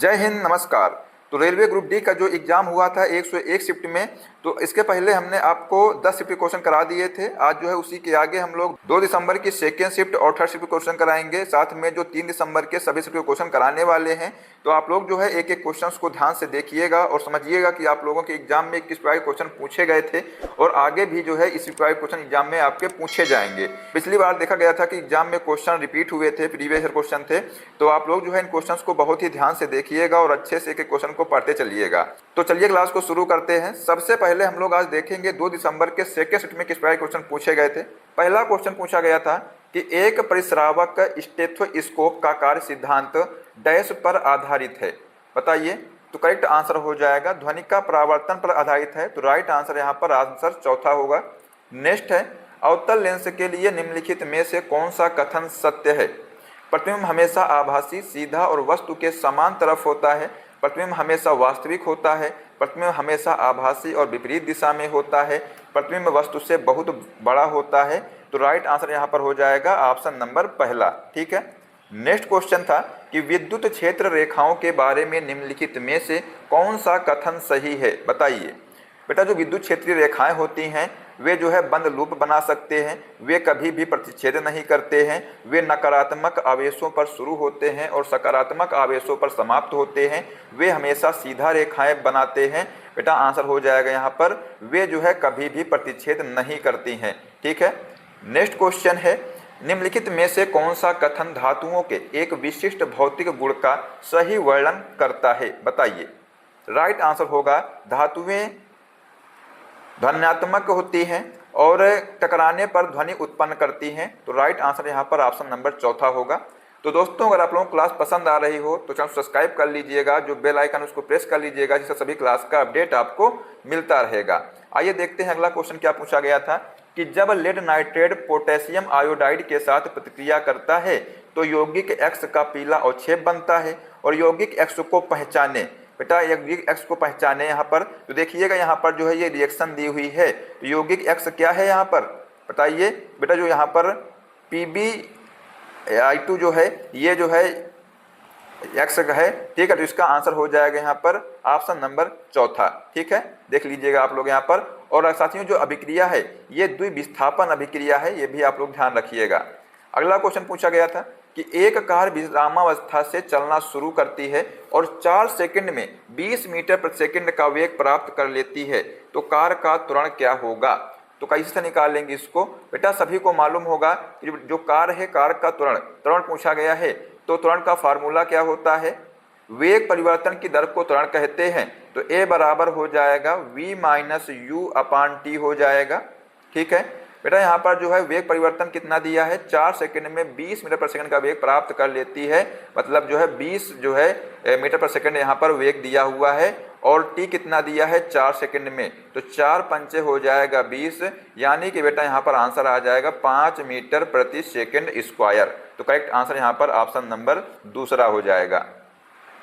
जय हिंद, नमस्कार। तो रेलवे ग्रुप डी का जो एग्ज़ाम हुआ था 101 शिफ्ट में, तो इसके पहले हमने आपको 10 शिफ्ट के क्वेश्चन करा दिए थे। आज जो है उसी के आगे हम लोग 2 दिसंबर की सेकेंड शिफ्ट और थर्ड शिफ्ट के क्वेश्चन कराएंगे, साथ में जो 3 दिसंबर के सभी शिफ्ट के क्वेश्चन कराने वाले हैं। तो आप लोग जो है एक एक क्वेश्चन को ध्यान से देखिएगा और समझिएगा कि आप लोगों के एग्जाम में किस प्रकार के क्वेश्चन पूछे गए थे और आगे भी जो है इसी प्रकार के क्वेश्चन एग्जाम में आपके पूछे जाएंगे। पिछली बार देखा गया था कि एग्जाम में क्वेश्चन रिपीट हुए थे, प्रीवियस ईयर क्वेश्चन थे। तो आप लोग जो है इन क्वेश्चंस को बहुत ही ध्यान से देखिएगा और अच्छे से एक एक क्वेश्चन को पढ़ते चलिएगा। तो चलिए क्लास को शुरू करते हैं। सबसे पहले हम लोग आज देखेंगे 2 दिसंबर के सेकेंड शिफ्ट में किस प्रकार के क्वेश्चन पूछे गए थे। पहला क्वेश्चन पूछा गया था कि एक परिश्रावक स्टेथोस्कोप का कार्य सिद्धांत डैश पर आधारित है, बताइए। तो करेक्ट आंसर हो जाएगा ध्वनि का परावर्तन पर आधारित है। तो राइट आंसर यहाँ पर आंसर चौथा होगा। नेक्स्ट है, अवतल लेंस के लिए निम्नलिखित में से कौन सा कथन सत्य है। प्रतिबिंब हमेशा आभासी, सीधा और वस्तु के समान तरफ होता है। प्रतिबिंब हमेशा वास्तविक होता है। प्रतिबिंब हमेशा आभासी और विपरीत दिशा में होता है। प्रतिबिंब वस्तु से बहुत बड़ा होता है। तो राइट आंसर यहाँ पर हो जाएगा ऑप्शन नंबर पहला, ठीक है। नेक्स्ट क्वेश्चन था कि विद्युत क्षेत्र रेखाओं के बारे में निम्नलिखित में से कौन सा कथन सही है, बताइए। बेटा, जो विद्युत क्षेत्रीय रेखाएं होती हैं वे जो है बंद लूप बना सकते हैं, वे कभी भी प्रतिच्छेद नहीं करते हैं, वे नकारात्मक आवेशों पर शुरू होते हैं और सकारात्मक आवेशों पर समाप्त होते हैं, वे हमेशा सीधा रेखाएं बनाते हैं। बेटा आंसर हो जाएगा यहाँ पर वे जो है कभी भी प्रतिच्छेद नहीं करती हैं, ठीक है। नेक्स्ट क्वेश्चन है, निम्नलिखित में से कौन सा कथन धातुओं के एक विशिष्ट भौतिक गुण का सही वर्णन करता है, बताइए। राइट आंसर होगा धातुएं ध्वन्यात्मक होती हैं और टकराने पर ध्वनि उत्पन्न करती हैं। तो राइट आंसर यहाँ पर ऑप्शन नंबर चौथा होगा। तो दोस्तों, अगर आप लोगों को क्लास पसंद आ रही हो तो चैनल सब्सक्राइब कर लीजिएगा, जो बेल आइकन उसको प्रेस कर लीजिएगा, जिससे सभी क्लास का अपडेट आपको मिलता रहेगा। आइए देखते हैं अगला क्वेश्चन क्या पूछा गया था कि जब लेड नाइट्रेट पोटेशियम आयोडाइड के साथ प्रतिक्रिया करता है तो यौगिक एक्स का पीला अवक्षेप बनता है और यौगिक एक्स को पहचाने। बेटा यौगिक एक्स को पहचाने यहाँ पर, तो देखिएगा यहाँ पर जो है ये रिएक्शन दी हुई है। तो यौगिक एक्स क्या है यहाँ पर, बताइए। बेटा जो यहाँ पर PbI2 जो है ये जो है एक्स है, ठीक है। तो इसका आंसर हो जाएगा यहाँ पर ऑप्शन नंबर चौथा, ठीक है। देख लीजिएगा आप लोग यहाँ पर। और साथियों, जो अभिक्रिया है ये द्विविस्थापन अभिक्रिया है, ये भी आप लोग ध्यान रखिएगा। अगला क्वेश्चन पूछा गया था कि एक कार विरामावस्था से चलना शुरू करती है और 4 सेकंड में 20 मीटर प्रति सेकंड का वेग प्राप्त कर लेती है, तो कार का त्वरण क्या होगा। तो कैसे से निकालेंगे इसको। बेटा सभी को मालूम होगा कि जो कार है, कार का त्वरण पूछा गया है। तो त्वरण का फार्मूला क्या होता है, वेग परिवर्तन की दर को त्वरण कहते हैं। तो A बराबर हो जाएगा V-U/T हो जाएगा, ठीक है। बेटा यहाँ पर जो है वेग परिवर्तन कितना दिया है, 4 सेकंड में 20 मीटर प्रति सेकंड का वेग प्राप्त कर लेती है, मतलब जो है 20 जो है मीटर प्रति सेकंड यहाँ पर वेग दिया हुआ है और T कितना दिया है 4 सेकंड में। तो 4 पंचे हो जाएगा 20, यानी कि बेटा यहाँ पर आंसर आ जाएगा 5 मीटर प्रति सेकंड स्क्वायर। तो करेक्ट आंसर यहाँ पर ऑप्शन नंबर दूसरा हो जाएगा।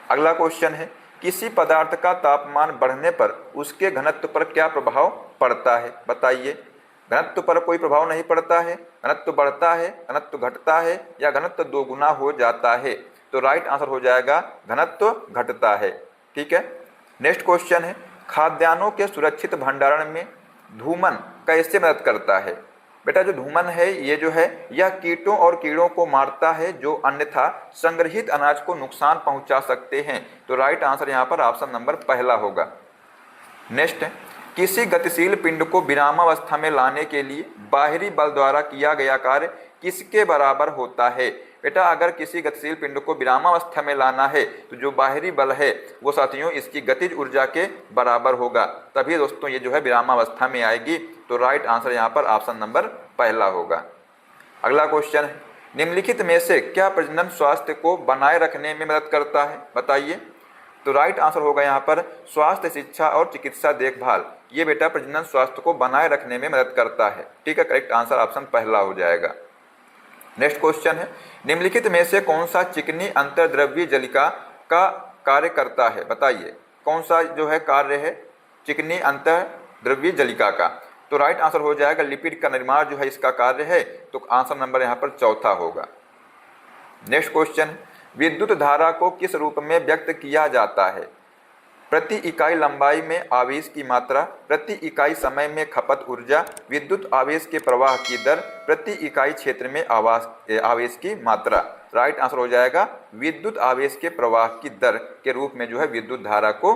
अगला क्वेश्चन है, किसी पदार्थ का तापमान बढ़ने पर उसके घनत्व पर क्या प्रभाव पड़ता है, बताइए। घनत्व पर कोई प्रभाव नहीं पड़ता है, घनत्व बढ़ता है, घनत्व घटता है या घनत्व दोगुना हो जाता है। तो राइट आंसर हो जाएगा घनत्व घटता है, ठीक है। नेक्स्ट क्वेश्चन है, खाद्यान्नों के सुरक्षित भंडारण में धूमन कैसे मदद करता है। बेटा जो धूमन है ये जो है यह कीटों और कीड़ों को मारता है जो अन्यथा संग्रहित अनाज को नुकसान पहुंचा सकते हैं। तो राइट आंसर यहाँ पर ऑप्शन नंबर पहला होगा। नेक्स्ट है, किसी गतिशील पिंड को विरामावस्था में लाने के लिए बाहरी बल द्वारा किया गया कार्य किसके बराबर होता है। बेटा अगर किसी गतिशील पिंड को विरामावस्था में लाना है तो जो बाहरी बल है वो साथियों इसकी गतिज ऊर्जा के बराबर होगा, तभी दोस्तों ये जो है विरामावस्था में आएगी। तो राइट आंसर यहाँ पर ऑप्शन नंबर पहला होगा। अगला क्वेश्चन है, निम्नलिखित में से क्या प्रजनन स्वास्थ्य को बनाए रखने में मदद करता है, बताइए। तो राइट आंसर होगा यहाँ पर स्वास्थ्य शिक्षा और चिकित्सा देखभाल, ये बेटा प्रजनन स्वास्थ्य को बनाए रखने में मदद करता है, ठीक है। करेक्ट आंसर ऑप्शन पहला हो जाएगा। नेक्स्ट क्वेश्चन है, निम्नलिखित में से कौन सा चिकनी अंतर्द्रव्यीय जलिका का कार्य करता है, बताइए। कौन सा जो है कार्य है चिकनी अंतर्द्रव्यीय जलिका का। तो राइट आंसर हो जाएगा लिपिड का निर्माण जो है इसका कार्य है। तो आंसर नंबर यहाँ पर चौथा होगा। नेक्स्ट क्वेश्चन, विद्युत धारा को किस रूप में व्यक्त किया जाता है? प्रति इकाई लंबाई में आवेश की मात्रा, प्रति इकाई समय में खपत ऊर्जा, विद्युत आवेश के प्रवाह की दर, प्रति इकाई क्षेत्र में आवेश की मात्रा। राइट आंसर हो जाएगा विद्युत आवेश के प्रवाह की दर के रूप में जो है विद्युत धारा को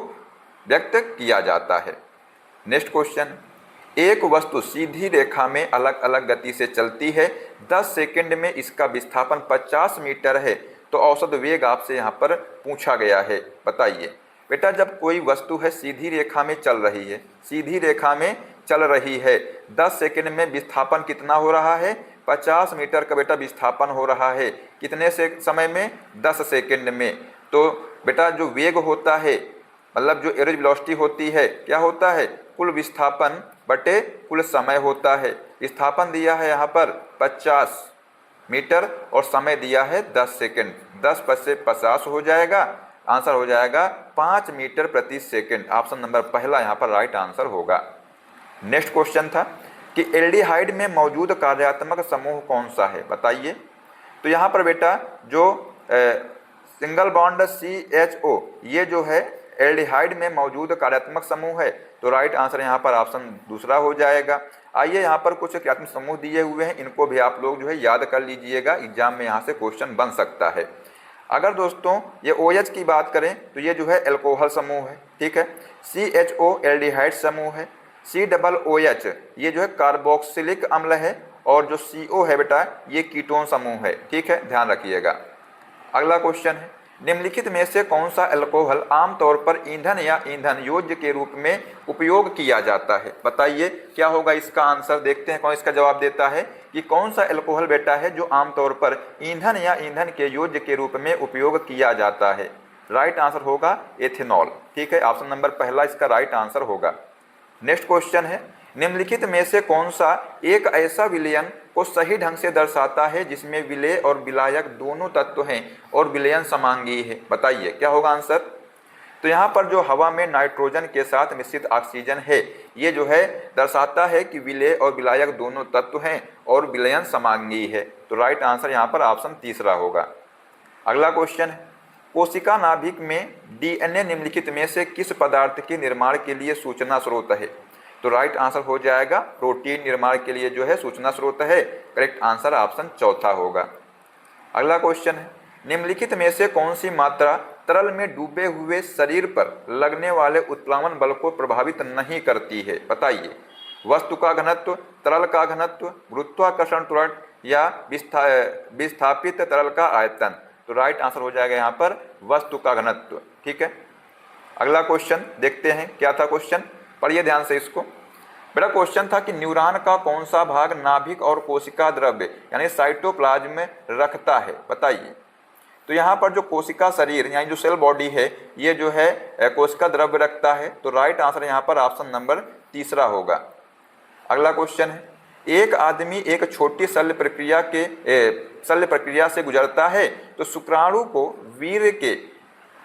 व्यक्त किया जाता है। नेक्स्ट क्वेश्चन, एक वस्तु सीधी रेखा में अलग अलग गति से चलती है, 10 सेकंड में इसका विस्थापन 50 मीटर है, तो औसत वेग आपसे यहाँ पर पूछा गया है। बताइए बेटा, जब कोई वस्तु है सीधी रेखा में चल रही है, सीधी रेखा में चल रही है, 10 सेकंड में विस्थापन कितना हो रहा है? 50 मीटर का बेटा विस्थापन हो रहा है। कितने से समय में? 10 सेकंड में। तो बेटा जो वेग होता है, मतलब जो एवरेज वेलोसिटी होती है, क्या होता है? कुल विस्थापन बटे कुल समय होता है। विस्थापन दिया है यहाँ पर 50 मीटर और समय दिया है 10 सेकंड। 10 से 50 हो जाएगा, आंसर हो जाएगा 5 मीटर प्रति सेकंड। ऑप्शन नंबर पहला यहाँ पर राइट आंसर होगा। नेक्स्ट क्वेश्चन था कि एल्डिहाइड में मौजूद कार्यात्मक समूह कौन सा है? बताइए। तो यहाँ पर बेटा जो सिंगल बॉन्ड CHO, ये जो है एल्डिहाइड में मौजूद कार्यात्मक समूह है, तो राइट आंसर यहाँ पर ऑप्शन दूसरा हो जाएगा। आइए यहाँ पर कुछ कार्यात्मक समूह दिए हुए हैं, इनको भी आप लोग जो है याद कर लीजिएगा, एग्जाम में यहाँ से क्वेश्चन बन सकता है। अगर दोस्तों ये OH की बात करें तो ये जो है एल्कोहल समूह है, ठीक है। CHO एल्डिहाइड समूह है, COOH ये जो है कार्बोक्सिलिक अम्ल है, और जो CO है बेटा ये कीटोन समूह है, ठीक है, ध्यान रखिएगा। अगला क्वेश्चन है, निम्नलिखित में से कौन सा एल्कोहल आमतौर पर ईंधन या ईंधन योज्य के रूप में उपयोग किया जाता है? बताइए क्या होगा इसका आंसर। देखते हैं कौन इसका जवाब देता है कि कौन सा एल्कोहल बेटा है जो आमतौर पर ईंधन या ईंधन के योज्य के रूप में उपयोग किया जाता है। राइट आंसर होगा एथेनॉल, ठीक है, ऑप्शन नंबर पहला इसका राइट आंसर होगा। नेक्स्ट क्वेश्चन है, निम्नलिखित में से कौन सा एक ऐसा विलयन को सही ढंग से दर्शाता है जिसमें विलेय और विलायक दोनों तत्व हैं और विलयन समांगी है? बताइए क्या होगा आंसर। तो यहाँ पर जो हवा में नाइट्रोजन के साथ मिश्रित ऑक्सीजन है, ये जो है दर्शाता है कि विलेय और विलायक दोनों तत्व हैं और विलयन समांगी है। तो राइट आंसर यहाँ पर ऑप्शन तीसरा होगा। अगला क्वेश्चन है, कोशिका नाभिक में DNA निम्नलिखित में से किस पदार्थ के निर्माण के लिए सूचना स्रोत है? तो राइट आंसर हो जाएगा प्रोटीन निर्माण के लिए जो है सूचना स्रोत है। करेक्ट आंसर ऑप्शन चौथा होगा। अगला क्वेश्चन है, निम्नलिखित में से कौन सी मात्रा तरल में डूबे हुए शरीर पर लगने वाले उत्प्लावन बल को प्रभावित नहीं करती है? बताइए। वस्तु का घनत्व, तरल का घनत्व, गुरुत्वाकर्षण त्वरण या विस्थापित तरल का आयतन? तो राइट आंसर हो जाएगा यहाँ पर वस्तु का घनत्व, ठीक है। अगला क्वेश्चन देखते हैं क्या था क्वेश्चन, पढ़िए ध्यान से इसको। बेटा क्वेश्चन था कि न्यूरॉन का कौन सा भाग नाभिक और कोशिका द्रव्य यानी साइटोप्लाज्म में रखता है? बताइए। तो यहाँ पर जो कोशिका शरीर यानी जो सेल बॉडी है, ये जो है कोशिका द्रव्य रखता है। तो राइट आंसर यहाँ पर ऑप्शन नंबर तीसरा होगा। अगला क्वेश्चन है, एक आदमी एक छोटी शल्य प्रक्रिया से गुजरता है तो शुक्राणु को वीर्य के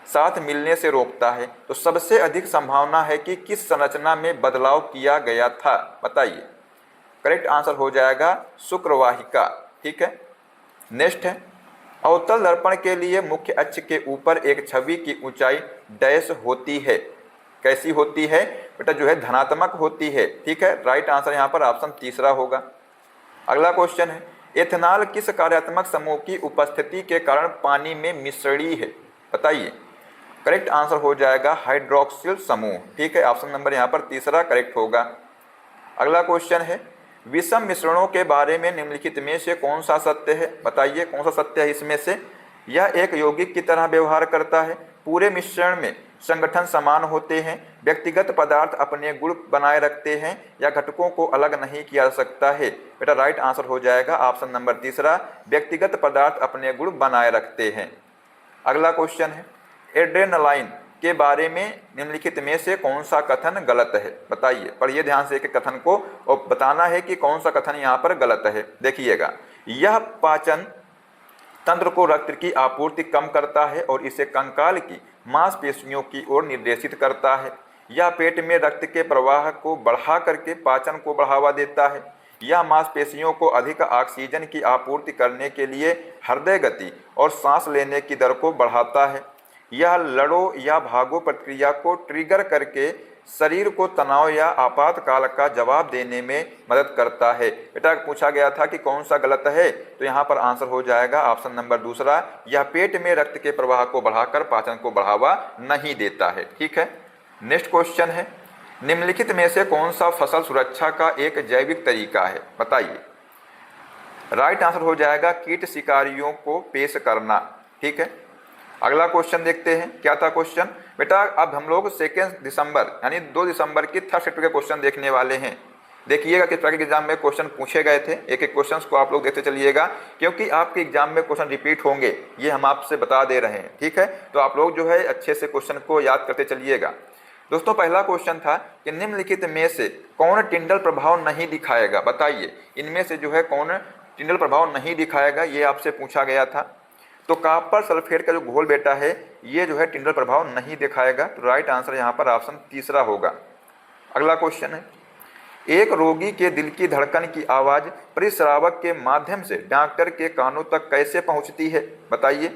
साथ मिलने से रोकता है, तो सबसे अधिक संभावना है कि किस संरचना में बदलाव किया गया था? बताइए। करेक्ट आंसर हो जाएगा शुक्रवाहिका, ठीक है। नेक्स्ट है, अवतल दर्पण के लिए मुख्य अक्ष के ऊपर एक छवि की ऊंचाई डैश होती है। कैसी होती है? बेटा जो है धनात्मक होती है, ठीक है। राइट आंसर यहाँ पर ऑप्शन तीसरा होगा। अगला क्वेश्चन है, एथेनॉल किस कार्यात्मक समूह की उपस्थिति के कारण पानी में मिश्रणीय है? बताइए। करेक्ट आंसर हो जाएगा हाइड्रोक्सिल समूह, ठीक है। ऑप्शन नंबर यहाँ पर तीसरा करेक्ट होगा। अगला क्वेश्चन है, विषम मिश्रणों के बारे में निम्नलिखित में से कौन सा सत्य है? बताइए कौन सा सत्य है इसमें से। यह एक यौगिक की तरह व्यवहार करता है, पूरे मिश्रण में संगठन समान होते हैं, व्यक्तिगत पदार्थ अपने गुण बनाए रखते हैं या घटकों को अलग नहीं किया जा सकता है? बेटा राइट आंसर हो जाएगा ऑप्शन नंबर तीसरा, व्यक्तिगत पदार्थ अपने गुण बनाए रखते हैं। अगला क्वेश्चन है, एड्रेनालाइन के बारे में निम्नलिखित में से कौन सा कथन गलत है? बताइए। पढ़िए ध्यान से एक कथन को और बताना है कि कौन सा कथन यहाँ पर गलत है। देखिएगा, यह पाचन तंत्र को रक्त की आपूर्ति कम करता है और इसे कंकाल की मांसपेशियों की ओर निर्देशित करता है। यह पेट में रक्त के प्रवाह को बढ़ा करके पाचन को बढ़ावा देता है। यह मांसपेशियों को अधिक ऑक्सीजन की आपूर्ति करने के लिए हृदय गति और सांस लेने की दर को बढ़ाता है। यह लड़ो या भागो प्रक्रिया को ट्रिगर करके शरीर को तनाव या आपातकाल का जवाब देने में मदद करता है। बेटा पूछा गया था कि कौन सा गलत है, तो यहाँ पर आंसर हो जाएगा ऑप्शन नंबर दूसरा, यह पेट में रक्त के प्रवाह को बढ़ाकर पाचन को बढ़ावा नहीं देता है। ठीक है, नेक्स्ट क्वेश्चन है, निम्नलिखित में से कौन सा फसल सुरक्षा का एक जैविक तरीका है, बताइए। राइट आंसर हो जाएगा कीट शिकारियों को पेश करना। ठीक है, अगला क्वेश्चन देखते हैं, क्या था क्वेश्चन। बेटा अब हम लोग 2 दिसंबर यानी 2 दिसंबर की थर्ड शिफ्ट के क्वेश्चन देखने वाले हैं। देखिएगा किस प्रकार के एग्जाम में क्वेश्चन पूछे गए थे, एक एक क्वेश्चंस को आप लोग देखते चलिएगा, क्योंकि आपके एग्जाम में क्वेश्चन रिपीट होंगे, ये हम आपसे बता दे रहे हैं। ठीक है, तो आप लोग जो है अच्छे से क्वेश्चन को याद करते चलिएगा। दोस्तों पहला क्वेश्चन था कि निम्नलिखित में से कौन टिंडल प्रभाव नहीं दिखाएगा, बताइए। इनमें से जो है कौन टिंडल प्रभाव नहीं दिखाएगा, ये आपसे पूछा गया था। तो कॉपर सल्फेट का जो घोल बेटा है ये जो है टिंडल प्रभाव नहीं दिखाएगा, तो राइट आंसर यहाँ पर ऑप्शन तीसरा होगा। अगला क्वेश्चन है, एक रोगी के दिल की धड़कन की आवाज़ परिश्रावक के माध्यम से डॉक्टर के कानों तक कैसे पहुँचती है, बताइए।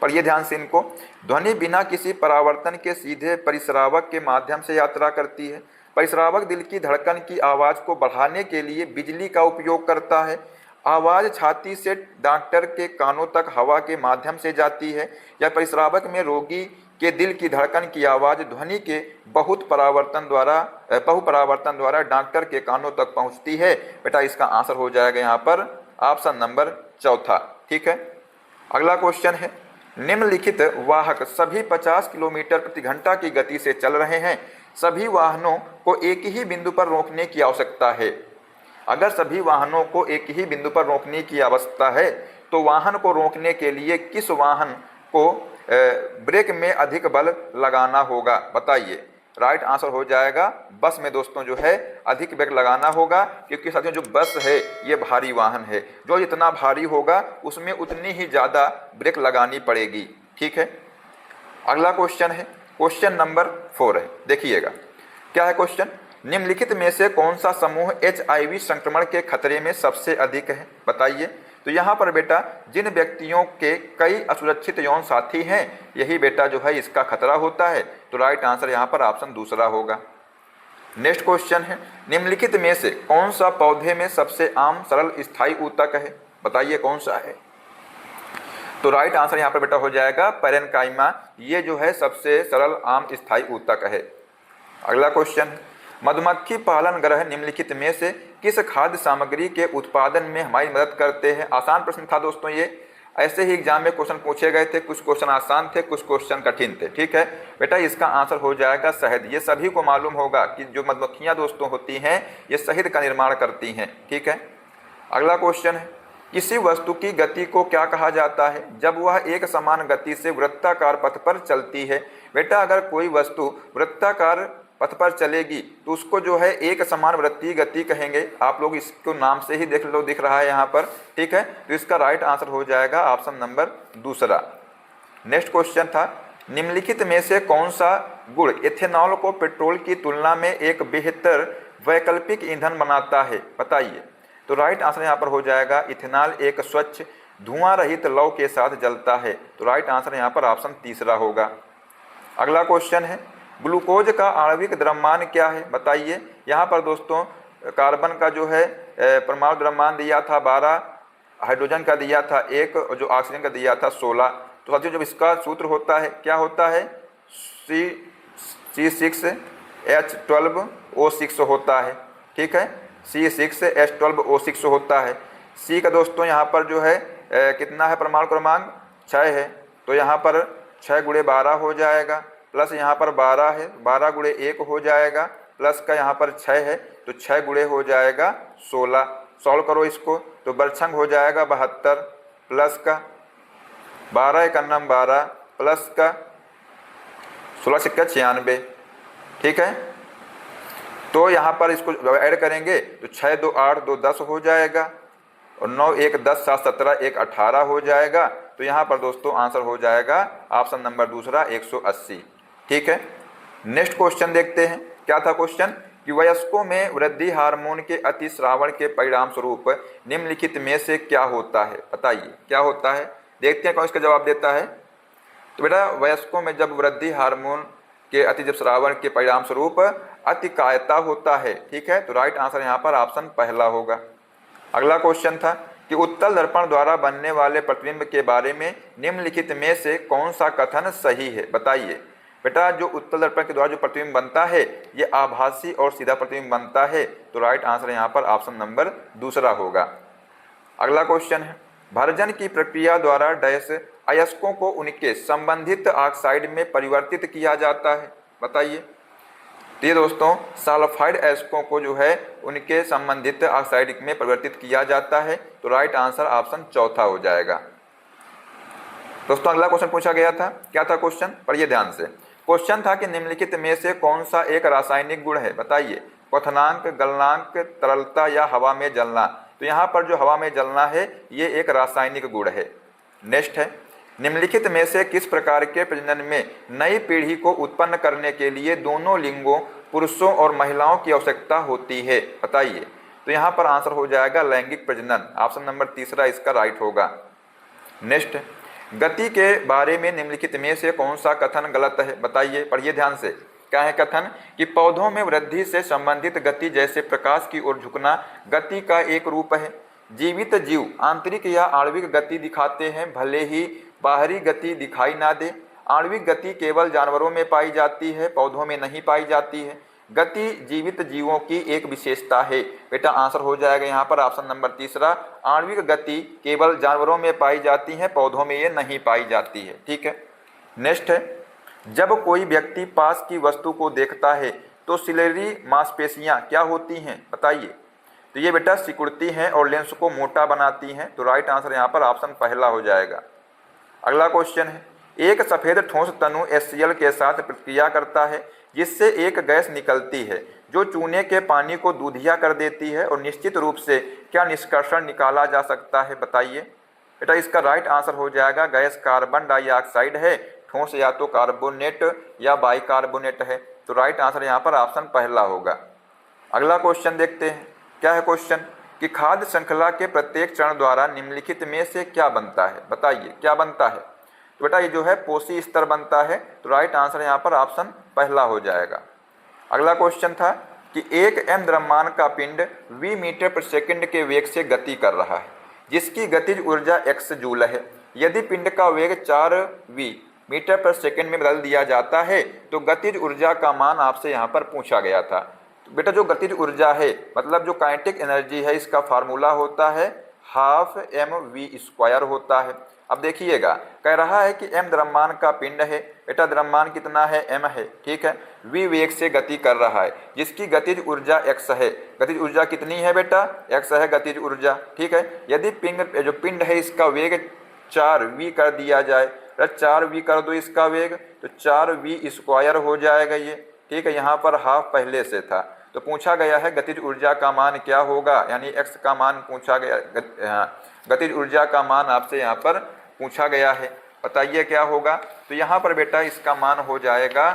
पढ़िए ध्यान से इनको। ध्वनि बिना किसी परावर्तन के सीधे परिश्रावक के माध्यम से यात्रा करती है। परिश्रावक दिल की धड़कन की आवाज़ को बढ़ाने के लिए बिजली का उपयोग करता है। आवाज़ छाती से डॉक्टर के कानों तक हवा के माध्यम से जाती है। या परिश्रावक में रोगी के दिल की धड़कन की आवाज़ ध्वनि के बहुपरावर्तन द्वारा डॉक्टर के कानों तक पहुंचती है। बेटा इसका आंसर हो जाएगा यहाँ पर ऑप्शन नंबर चौथा। ठीक है, अगला क्वेश्चन है, निम्नलिखित वाहक सभी 50 किलोमीटर प्रति घंटा की गति से चल रहे हैं। सभी वाहनों को एक ही बिंदु पर रोकने की आवश्यकता है। अगर सभी वाहनों को एक ही बिंदु पर रोकने की आवश्यकता है तो वाहन को रोकने के लिए किस वाहन को ब्रेक में अधिक बल लगाना होगा, बताइए। राइट आंसर हो जाएगा बस में दोस्तों जो है अधिक ब्रेक लगाना होगा, क्योंकि साथियों जो बस है ये भारी वाहन है, जो जितना भारी होगा उसमें उतनी ही ज़्यादा ब्रेक लगानी पड़ेगी। ठीक है, अगला क्वेश्चन है, क्वेश्चन नंबर 4 है, देखिएगा क्या है क्वेश्चन। निम्नलिखित में से कौन सा समूह HIV संक्रमण के खतरे में सबसे अधिक है, बताइए। तो यहाँ पर बेटा जिन व्यक्तियों के कई असुरक्षित यौन साथी हैं यही बेटा जो है इसका खतरा होता है, तो राइट आंसर यहाँ पर ऑप्शन दूसरा होगा। नेक्स्ट क्वेश्चन है, निम्नलिखित में से कौन सा पौधे में सबसे आम सरल स्थायी ऊतक है, बताइए कौन सा है। तो राइट आंसर यहाँ पर बेटा हो जाएगा पैरेन्काइमा, ये जो है सबसे सरल आम स्थायी ऊतक है। अगला क्वेश्चन, मधुमक्खी पालन ग्रह निम्नलिखित में से किस खाद्य सामग्री के उत्पादन में हमारी मदद करते हैं। आसान प्रश्न था दोस्तों, ये ऐसे ही एग्जाम में क्वेश्चन पूछे गए थे, कुछ क्वेश्चन आसान थे कुछ क्वेश्चन कठिन थे। ठीक है बेटा, इसका आंसर हो जाएगा शहद। ये सभी को मालूम होगा कि जो मधुमक्खियां दोस्तों होती हैं ये शहद का निर्माण करती हैं। ठीक है, अगला क्वेश्चन है, किसी वस्तु की गति को क्या कहा जाता है जब वह एक समान गति से वृत्ताकार पथ पर चलती है। बेटा अगर कोई वस्तु वृत्ताकार पथ पर चलेगी तो उसको जो है एक समान वृत्तीय गति कहेंगे। आप लोग इसको नाम से ही देख लो, दिख रहा है यहाँ पर। ठीक है, तो इसका राइट आंसर हो जाएगा ऑप्शन नंबर दूसरा। नेक्स्ट क्वेश्चन था, निम्नलिखित में से कौन सा गुण इथेनॉल को पेट्रोल की तुलना में एक बेहतर वैकल्पिक ईंधन बनाता है, बताइए। तो राइट आंसर यहाँ पर हो जाएगा इथेनॉल एक स्वच्छ धुआं रहित लौ के साथ जलता है, तो राइट आंसर यहाँ पर ऑप्शन तीसरा होगा। अगला क्वेश्चन है, ग्लूकोज का आणविक द्रव्यमान क्या है, बताइए। यहाँ पर दोस्तों कार्बन का जो है परमाणु द्रव्यमान दिया था 12, हाइड्रोजन का दिया था 1 और जो ऑक्सीजन का दिया था 16। तो साथियों जब इसका सूत्र होता है क्या होता है, C6H12O6 होता है। ठीक है, C6H12O6 होता है। C का दोस्तों यहाँ पर जो है कितना है परमाणु क्रमांक 6 है, तो यहाँ पर 6 × 12 हो जाएगा, प्लस यहाँ पर 12 है, 12 × 1 हो जाएगा, प्लस का यहाँ पर 6 है तो 6 × हो जाएगा 16। सॉल्व करो इसको तो बरछंग हो जाएगा 72, प्लस का 12 × 12 प्लस का 16 × 96। ठीक है, तो यहाँ पर इसको ऐड करेंगे तो 6 × 2 = 8, 2 × 10 हो जाएगा और 9 × 1 = 10, 7 × 17, 1 = 18 हो जाएगा। तो यहाँ पर दोस्तों आंसर हो जाएगा ऑप्शन नंबर दूसरा 180। ठीक है, नेक्स्ट क्वेश्चन देखते हैं, क्या था क्वेश्चन। कि वयस्कों में वृद्धि हार्मोन के अतिस्रावण के परिणाम स्वरूप निम्नलिखित में से क्या होता है? बताइए क्या होता है। देखते हैं कौन इसका जवाब देता है। तो बेटा वयस्कों में जब वृद्धि हार्मोन के अति स्रावण के परिणाम स्वरूप अतिकायता होता है। ठीक है, तो राइट आंसर यहाँ पर ऑप्शन पहला होगा। अगला क्वेश्चन था कि उत्तल दर्पण द्वारा बनने वाले प्रतिबिंब के बारे में निम्नलिखित में से कौन सा कथन सही है? बताइए। बेटा जो उत्तल दर्पण के द्वारा जो प्रतिबिंब बनता है ये आभासी और सीधा प्रतिबिंब बनता है, तो राइट आंसर यहाँ पर ऑप्शन नंबर दूसरा होगा। अगला क्वेश्चन है भर्जन की प्रक्रिया द्वारा डैश अयस्कों को उनके संबंधित ऑक्साइड में परिवर्तित किया जाता है? बताइए। तो ये दोस्तों सल्फाइड अयस्कों को जो है उनके संबंधित ऑक्साइड में परिवर्तित किया जाता है, तो राइट आंसर ऑप्शन चौथा हो जाएगा। दोस्तों अगला क्वेश्चन पूछा गया था, क्या था क्वेश्चन? पढ़िए ध्यान से। क्वेश्चन था कि निम्नलिखित में से कौन सा एक रासायनिक गुण है? बताइए। क्वथनांक, गलनांक, तरलता या हवा में जलना। तो यहाँ पर जो हवा में जलना है ये एक रासायनिक गुण है। नेक्स्ट है निम्नलिखित में से किस प्रकार के प्रजनन में नई पीढ़ी को उत्पन्न करने के लिए दोनों लिंगों पुरुषों और महिलाओं की आवश्यकता होती है? बताइए। तो यहाँ पर आंसर हो जाएगा लैंगिक प्रजनन। ऑप्शन नंबर तीसरा इसका राइट होगा। नेक्स्ट गति के बारे में निम्नलिखित में से कौन सा कथन गलत है? बताइए, पढ़िए ध्यान से। क्या है कथन? कि पौधों में वृद्धि से संबंधित गति जैसे प्रकाश की ओर झुकना गति का एक रूप है। जीवित जीव आंतरिक या आणविक गति दिखाते हैं, भले ही बाहरी गति दिखाई ना दे। आणविक गति केवल जानवरों में पाई जाती है, पौधों में नहीं पाई जाती है। गति जीवित जीवों की एक विशेषता है। बेटा आंसर हो जाएगा यहाँ पर ऑप्शन नंबर तीसरा। आणविक गति केवल जानवरों में पाई जाती है, पौधों में ये नहीं पाई जाती है। ठीक है। नेक्स्ट है जब कोई व्यक्ति पास की वस्तु को देखता है तो सिलेरी मांसपेशियां क्या होती हैं? बताइए। तो ये बेटा सिकुड़ती हैं और लेंस को मोटा बनाती हैं, तो राइट आंसर यहाँ पर ऑप्शन पहला हो जाएगा। अगला क्वेश्चन है एक सफेद ठोस तनु HCl के साथ प्रतिक्रिया करता है जिससे एक गैस निकलती है जो चूने के पानी को दूधिया कर देती है, और निश्चित रूप से क्या निष्कर्षण निकाला जा सकता है? बताइए। बेटा इसका राइट आंसर हो जाएगा गैस कार्बन डाइऑक्साइड है। ठोस या तो कार्बोनेट या बाइकार्बोनेट है, तो राइट आंसर यहाँ पर ऑप्शन पहला होगा। अगला क्वेश्चन देखते हैं, क्या है क्वेश्चन? कि खाद्य श्रृंखला के प्रत्येक चरण द्वारा निम्नलिखित में से क्या बनता है? बताइए क्या बनता है? तो बेटा ये जो है पोषी स्तर बनता है, तो राइट आंसर यहाँ पर ऑप्शन पहला हो जाएगा। अगला क्वेश्चन था कि एक m द्रव्यमान का पिंड v मीटर प्रति सेकंड के वेग से गति कर रहा है जिसकी गतिज ऊर्जा x जूल है। यदि पिंड का वेग 4v मीटर प्रति सेकंड में बदल दिया जाता है तो गतिज ऊर्जा का मान आपसे यहाँ पर पूछा गया था। तो बेटा जो गतिज ऊर्जा है मतलब जो काइनेटिक एनर्जी है इसका फार्मूला होता है हाफ mv² होता है। अब देखिएगा कह रहा है कि m द्रव्यमान का पिंड है। बेटा द्रव्यमान कितना है? m है। ठीक है। v वेग से गति कर रहा है जिसकी गतिज ऊर्जा x है। गतिज ऊर्जा कितनी है बेटा? x है गतिज ऊर्जा। ठीक है। यदि जो पिंड है इसका वेग 4v कर दिया जाए, 4v कर दो इसका वेग, तो 4v² हो जाएगा ये। ठीक है। यहाँ पर हाफ पहले से था, तो पूछा गया है गतिज ऊर्जा का मान क्या होगा, यानी x का मान पूछा गया। गतिज ऊर्जा का मान आपसे यहाँ पर पूछा गया है, बताइए क्या होगा? तो यहाँ पर बेटा इसका मान हो जाएगा,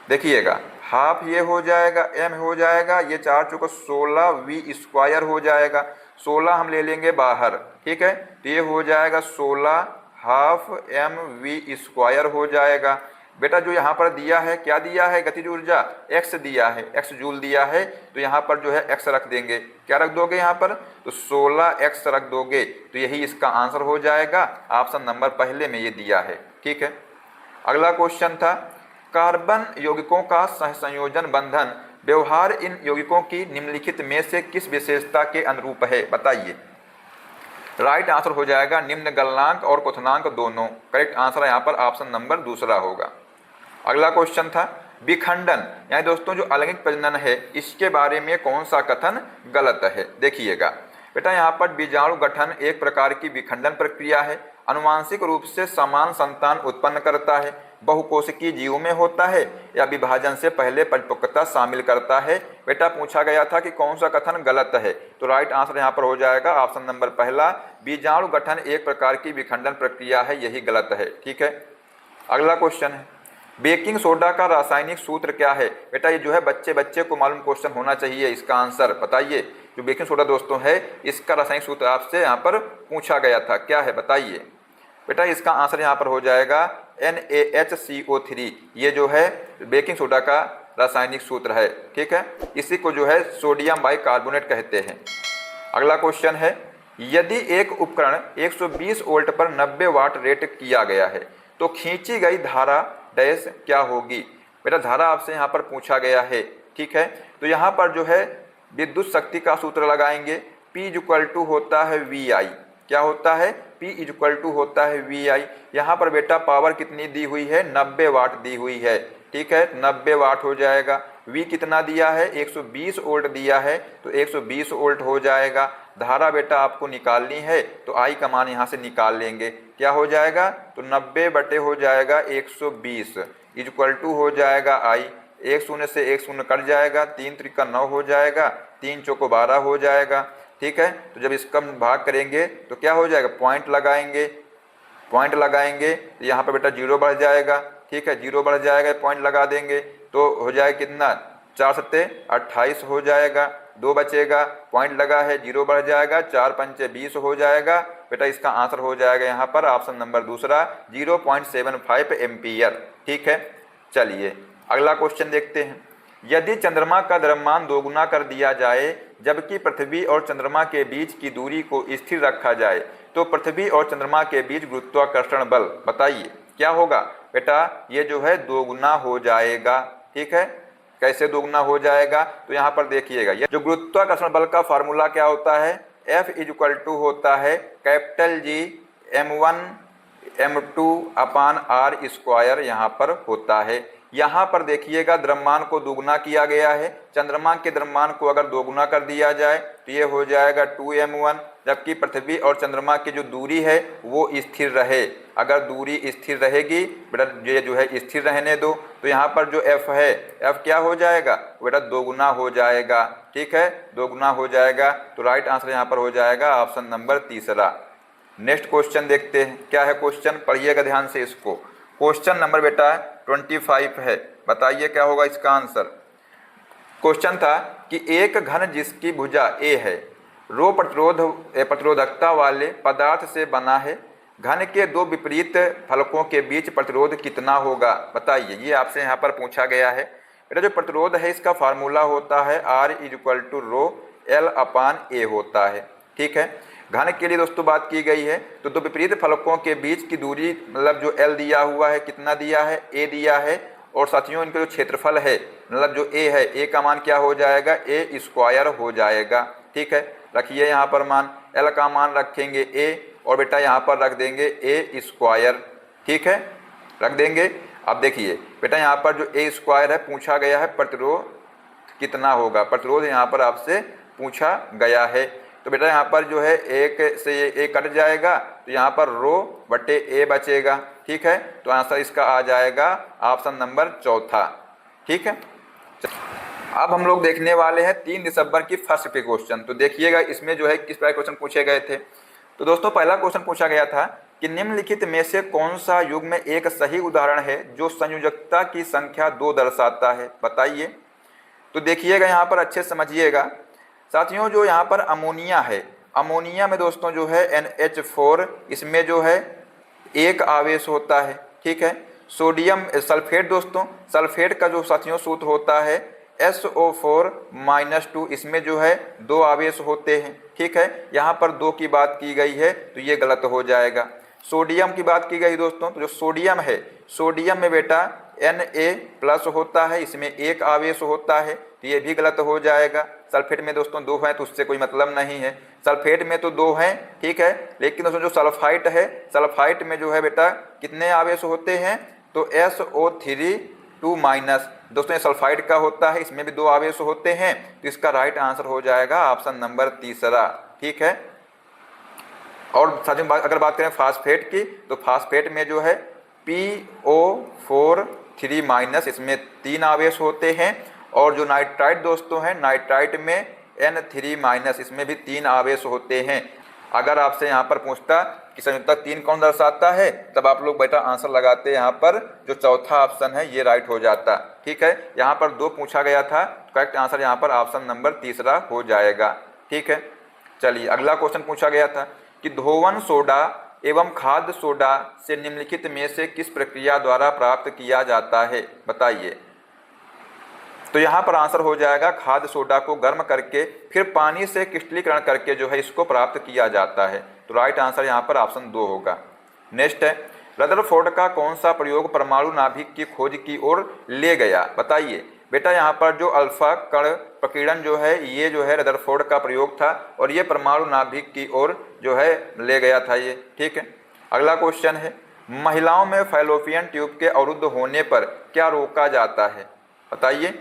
देखिएगा हाफ ये हो जाएगा, m हो जाएगा, ये 4 चौको 16v² हो जाएगा। 16 हम ले लेंगे बाहर। ठीक है। तो ये हो जाएगा 16 हाफ mv² हो जाएगा। बेटा जो यहाँ पर दिया है क्या दिया है? गतिज ऊर्जा x दिया है, x जूल दिया है, तो यहाँ पर जो है x रख देंगे। क्या रख दोगे यहाँ पर? तो 16x रख दोगे, तो यही इसका आंसर हो जाएगा। ऑप्शन नंबर पहले में ये दिया है। ठीक है। अगला क्वेश्चन था कार्बन यौगिकों का सहसंयोजन बंधन व्यवहार इन यौगिकों की निम्नलिखित में से किस विशेषता के अनुरूप है? बताइए। राइट आंसर हो जाएगा निम्न गलनांक और क्वथनांक दोनों। करेक्ट आंसर यहाँ पर ऑप्शन नंबर दूसरा होगा। अगला क्वेश्चन था विखंडन, यानी दोस्तों जो अलैंगिक प्रजनन है इसके बारे में कौन सा कथन गलत है? देखिएगा बेटा यहाँ पर बीजाणु गठन एक प्रकार की विखंडन प्रक्रिया है, अनुवांशिक रूप से समान संतान उत्पन्न करता है, बहुकोशिकीय जीवों में होता है या विभाजन से पहले परिपक्वता शामिल करता है। बेटा पूछा गया था कि कौन सा कथन गलत है, तो राइट आंसर यहाँ पर हो जाएगा ऑप्शन नंबर पहला, बीजाणु गठन एक प्रकार की विखंडन प्रक्रिया है, यही गलत है। ठीक है। अगला क्वेश्चन है बेकिंग सोडा का रासायनिक सूत्र क्या है? बेटा ये जो है बच्चे बच्चे को मालूम क्वेश्चन होना चाहिए, इसका आंसर बताइए। जो बेकिंग सोडा दोस्तों है, इसका रासायनिक सूत्र आपसे यहाँ पर पूछा गया था, क्या है बताइए। बेटा इसका आंसर यहाँ पर हो जाएगा NaHCO3। ये जो है बेकिंग सोडा का रासायनिक सूत्र है, ठीक है। इसी को जो है सोडियम बाइकार्बोनेट कहते हैं। अगला क्वेश्चन है, यदि एक उपकरण 120 वोल्ट पर 90 वाट रेट किया गया है तो खींची गई धारा डैश क्या होगी? बेटा धारा आपसे यहाँ पर पूछा गया है, ठीक है। तो यहाँ पर जो है विद्युत शक्ति का सूत्र लगाएंगे। P होता है VI। क्या होता है? P होता है VI। यहाँ पर बेटा पावर कितनी दी हुई है? 90 वाट दी हुई है, ठीक है। 90 वाट हो जाएगा। V कितना दिया है? 120 वोल्ट दिया है, तो 120 वोल्ट हो जाएगा। धारा बेटा आपको निकालनी है तो I का मान यहाँ से निकाल लेंगे। क्या हो जाएगा? तो 90 बटे हो जाएगा 120 इक्वल टू हो जाएगा I। एक शून्य से एक शून्य कट जाएगा, 3 त्रिका 9 हो जाएगा, 3 चौको 12 हो जाएगा, ठीक है। तो जब इसका भाग करेंगे तो क्या हो जाएगा? पॉइंट लगाएंगे, पॉइंट लगाएंगे तो यहाँ पर बेटा 0 बढ़ जाएगा, ठीक है। 0 बढ़ जाएगा, पॉइंट लगा देंगे तो हो जाएगा कितना? 4 सत्ते 28 हो जाएगा, 2 बचेगा, पॉइंट लगा है, 0 बढ़ जाएगा, 4 पंचे 20 हो जाएगा। बेटा इसका आंसर हो जाएगा यहाँ पर ऑप्शन नंबर दूसरा 0.75 एम्पियर, ठीक है। चलिए अगला क्वेश्चन देखते हैं। यदि चंद्रमा का द्रव्यमान दोगुना कर दिया जाए जबकि पृथ्वी और चंद्रमा के बीच की दूरी को स्थिर रखा जाए तो पृथ्वी और चंद्रमा के बीच गुरुत्वाकर्षण बल बताइए क्या होगा? बेटा ये जो है दोगुना हो जाएगा, ठीक है। कैसे दोगुना हो जाएगा? तो यहाँ पर देखिएगा, ये जो गुरुत्वाकर्षण बल का फार्मूला क्या होता है? F होता है कैपिटल G m1 m2 अपान r स्क्वायर यहाँ पर होता है। यहाँ पर देखिएगा द्रव्यमान को दोगुना किया गया है, चंद्रमा के द्रव्यमान को अगर दोगुना कर दिया जाए तो ये हो जाएगा 2m1, जबकि पृथ्वी और चंद्रमा की जो दूरी है वो स्थिर रहे। अगर दूरी स्थिर रहेगी बेटा, ये जो है स्थिर रहने दो, तो यहाँ पर जो f है, f क्या हो जाएगा? बेटा दोगुना हो जाएगा, ठीक है, दोगुना हो जाएगा। तो राइट आंसर यहाँ पर हो जाएगा ऑप्शन नंबर तीसरा। नेक्स्ट क्वेश्चन देखते हैं, क्या है क्वेश्चन, पढ़िएगा ध्यान से इसको। क्वेश्चन नंबर बेटा 25 है, बताइए क्या होगा इसका आंसर। क्वेश्चन था कि एक घन जिसकी भुजा A है, रो प्रतिरोधकता वाले पदार्थ से बना है, घन के दो विपरीत फलकों के बीच प्रतिरोध कितना होगा बताइए। ये आपसे यहाँ पर पूछा गया है। बेटा जो प्रतिरोध है इसका फार्मूला होता है R = row L upon A होता है, ठीक है। घन के लिए दोस्तों बात की गई है, तो दो विपरीत फलकों के बीच की दूरी मतलब जो L दिया हुआ है, कितना दिया है? A दिया है। और साथियों इनका जो क्षेत्रफल है मतलब जो A है, A का मान क्या हो जाएगा? A स्क्वायर हो जाएगा, ठीक है। रखिए यहाँ पर मान, L का मान रखेंगे A और बेटा यहाँ पर रख देंगे A स्क्वायर, ठीक है, रख देंगे। अब देखिए बेटा यहाँ पर जो A स्क्वायर है पूछा गया है प्रतिरोध कितना होगा, प्रतिरोध यहाँ पर आपसे पूछा गया है। तो बेटा यहाँ पर जो है एक से ए कट जाएगा तो यहाँ पर रो बटे ए बचेगा, ठीक है। तो आंसर इसका आ जाएगा ऑप्शन नंबर चौथा, ठीक है। अब हम लोग देखने वाले हैं 3 दिसंबर की फर्स्ट पे क्वेश्चन। तो देखिएगा इसमें जो है किस प्रकार क्वेश्चन पूछे गए थे। तो दोस्तों पहला क्वेश्चन पूछा गया था कि निम्नलिखित में से कौन सा युग्म में एक सही उदाहरण है जो संयोजकता की संख्या 2 दर्शाता है बताइए। तो देखिएगा यहाँ पर अच्छे समझिएगा साथियों, जो यहाँ पर अमोनिया है, अमोनिया में दोस्तों जो है NH4, इसमें जो है एक आवेश होता है, ठीक है। सोडियम सल्फेट, दोस्तों सल्फेट का जो साथियों सूत्र होता है SO4-2, इसमें जो है 2 आवेश होते हैं, ठीक है। यहाँ पर 2 की बात की गई है तो ये गलत हो जाएगा। सोडियम की बात की गई दोस्तों, तो जो सोडियम है, सोडियम में बेटा Na+ होता है, इसमें एक आवेश होता है, तो ये भी गलत हो जाएगा। सल्फेट में दोस्तों 2 हैं तो उससे कोई मतलब नहीं है, सल्फेट में तो 2 हैं, ठीक है। लेकिन दोस्तों जो सल्फाइट है, सल्फाइट में जो है बेटा कितने आवेश होते हैं? तो SO3 दोस्तों ये सल्फाइड का होता है, इसमें भी 2 आवेश होते हैं। तो इसका राइट आंसर हो जाएगा ऑप्शन नंबर तीसरा, ठीक है। और साथियों अगर बात करें फास्फेट की, तो फास्फेट में जो है PO4-, इसमें 3 आवेश होते हैं। और जो नाइट्राइट दोस्तों हैं, नाइट्राइट में N3-, इसमें भी 3 आवेश होते हैं। अगर आपसे यहाँ पर पूछता कि संयुक्तक 3 कौन दर्शाता है, तब आप लोग बेटा आंसर लगाते यहाँ पर जो चौथा ऑप्शन है ये राइट हो जाता। ठीक है, यहाँ पर 2 पूछा गया था, करेक्ट आंसर यहाँ पर ऑप्शन नंबर तीसरा हो जाएगा। ठीक है, चलिए अगला क्वेश्चन पूछा गया था कि धोवन सोडा एवं खाद्य सोडा से निम्नलिखित में से किस प्रक्रिया द्वारा प्राप्त किया जाता है, बताइए। तो यहाँ पर आंसर हो जाएगा खाद्य सोडा को गर्म करके फिर पानी से क्रिस्टलीकरण करके जो है इसको प्राप्त किया जाता है। तो राइट आंसर यहाँ पर ऑप्शन 2 होगा। नेक्स्ट है, रदरफोर्ड का कौन सा प्रयोग परमाणु नाभिक की खोज की ओर ले गया, बताइए। बेटा यहाँ पर जो अल्फा कण प्रकीर्णन जो है ये जो है रदरफोर्ड का प्रयोग था और ये परमाणु नाभिक की ओर जो है ले गया था ये। ठीक है, अगला क्वेश्चन है, महिलाओं में फैलोपियन ट्यूब के अवरुद्ध होने पर क्या रोका जाता है, बताइए।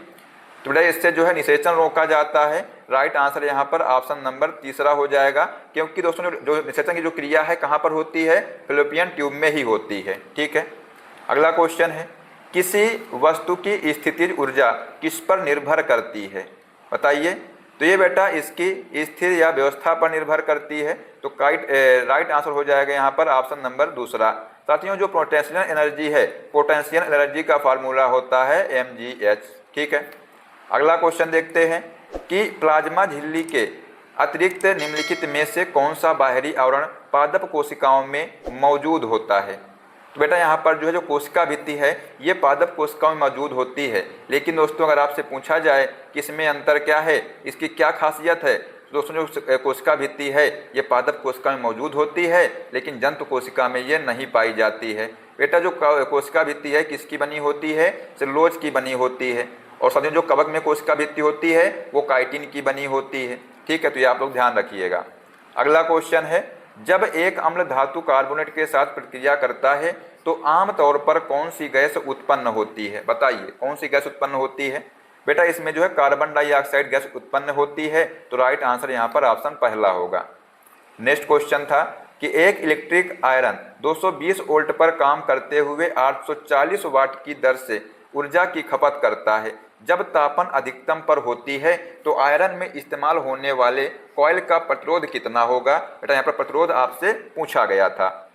तो बेटा इससे जो है निषेचन रोका जाता है। राइट आंसर यहाँ पर ऑप्शन नंबर तीसरा हो जाएगा, क्योंकि दोस्तों जो निषेचन की जो क्रिया है कहाँ पर होती है, फैलोपियन ट्यूब में ही होती है। ठीक है, अगला क्वेश्चन है, किसी वस्तु की स्थितिज ऊर्जा किस पर निर्भर करती है, बताइए। तो ये बेटा इसकी स्थिर या व्यवस्था पर निर्भर करती है। तो राइट आंसर हो जाएगा यहाँ पर ऑप्शन नंबर दूसरा। साथियों जो पोटेंशियल एनर्जी है, पोटेंशियल एनर्जी का फार्मूला होता है mgh। ठीक है, अगला क्वेश्चन देखते हैं कि प्लाज्मा झिल्ली के अतिरिक्त निम्नलिखित में से कौन सा बाहरी आवरण पादप कोशिकाओं में मौजूद होता है। तो बेटा यहाँ पर जो है जो कोशिका भित्ति है ये पादप कोशिकाओं में मौजूद होती है। लेकिन दोस्तों अगर आपसे पूछा जाए कि इसमें अंतर क्या है, इसकी क्या खासियत है, तो दोस्तों जो कोशिका भित्ति है ये पादप कोशिका में मौजूद होती है, लेकिन जंतु कोशिका में ये नहीं पाई जाती है। बेटा जो कोशिका भित्ति है किसकी बनी होती है, सेलुलोज की बनी होती है। और साथियों जो कवक में कोशिका भित्ति होती है वो काइटिन की बनी होती है। ठीक है, तो ये आप लोग ध्यान रखिएगा। अगला क्वेश्चन है, जब एक अम्ल धातु कार्बोनेट के साथ प्रतिक्रिया करता है तो आम तौर पर कौन सी गैस उत्पन्न होती है, बताइए। कौन सी गैस उत्पन्न होती है, बेटा इसमें जो है कार्बन डाइऑक्साइड गैस उत्पन्न होती है। तो राइट आंसर यहाँ पर ऑप्शन पहला होगा। नेक्स्ट क्वेश्चन था कि एक इलेक्ट्रिक आयरन 220 वोल्ट पर काम करते हुए 840 वाट की दर से ऊर्जा की खपत करता है। जब तापमान अधिकतम पर होती है तो आयरन में इस्तेमाल होने वाले कॉइल का प्रतिरोध कितना होगा। बेटा यहाँ पर प्रतिरोध आपसे पूछा गया था,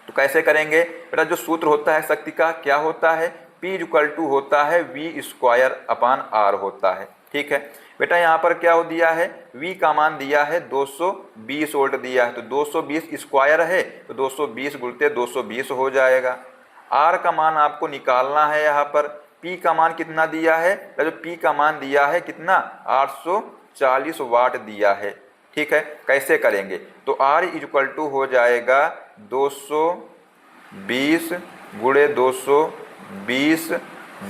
तो कैसे करेंगे। बेटा जो सूत्र होता है शक्ति का क्या होता है, P होता है V²/R होता है। ठीक है, बेटा यहाँ पर क्या हो दिया है, V का मान दिया है 220 वोल्ट दिया है, तो 220 स्क्वायर है तो 220 गुणित 220 हो जाएगा। R का मान आपको निकालना है, यहाँ पर P का मान कितना दिया है, जो P का मान दिया है कितना 840 वाट दिया है। ठीक है, कैसे करेंगे, तो R हो जाएगा 220 गुणे 220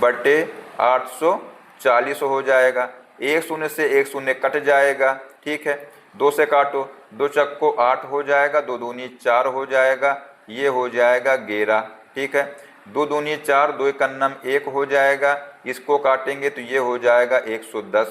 बटे 840 हो जाएगा। एक शून्य से एक शून्य कट जाएगा। ठीक है, 2 से काटो, 2 चक्को 8 हो जाएगा, 2 दूनी 4 हो जाएगा, ये हो जाएगा 11। ठीक है, 2 दूनी 4, 2 एकन्नम 1 हो जाएगा, इसको काटेंगे तो ये हो जाएगा 110,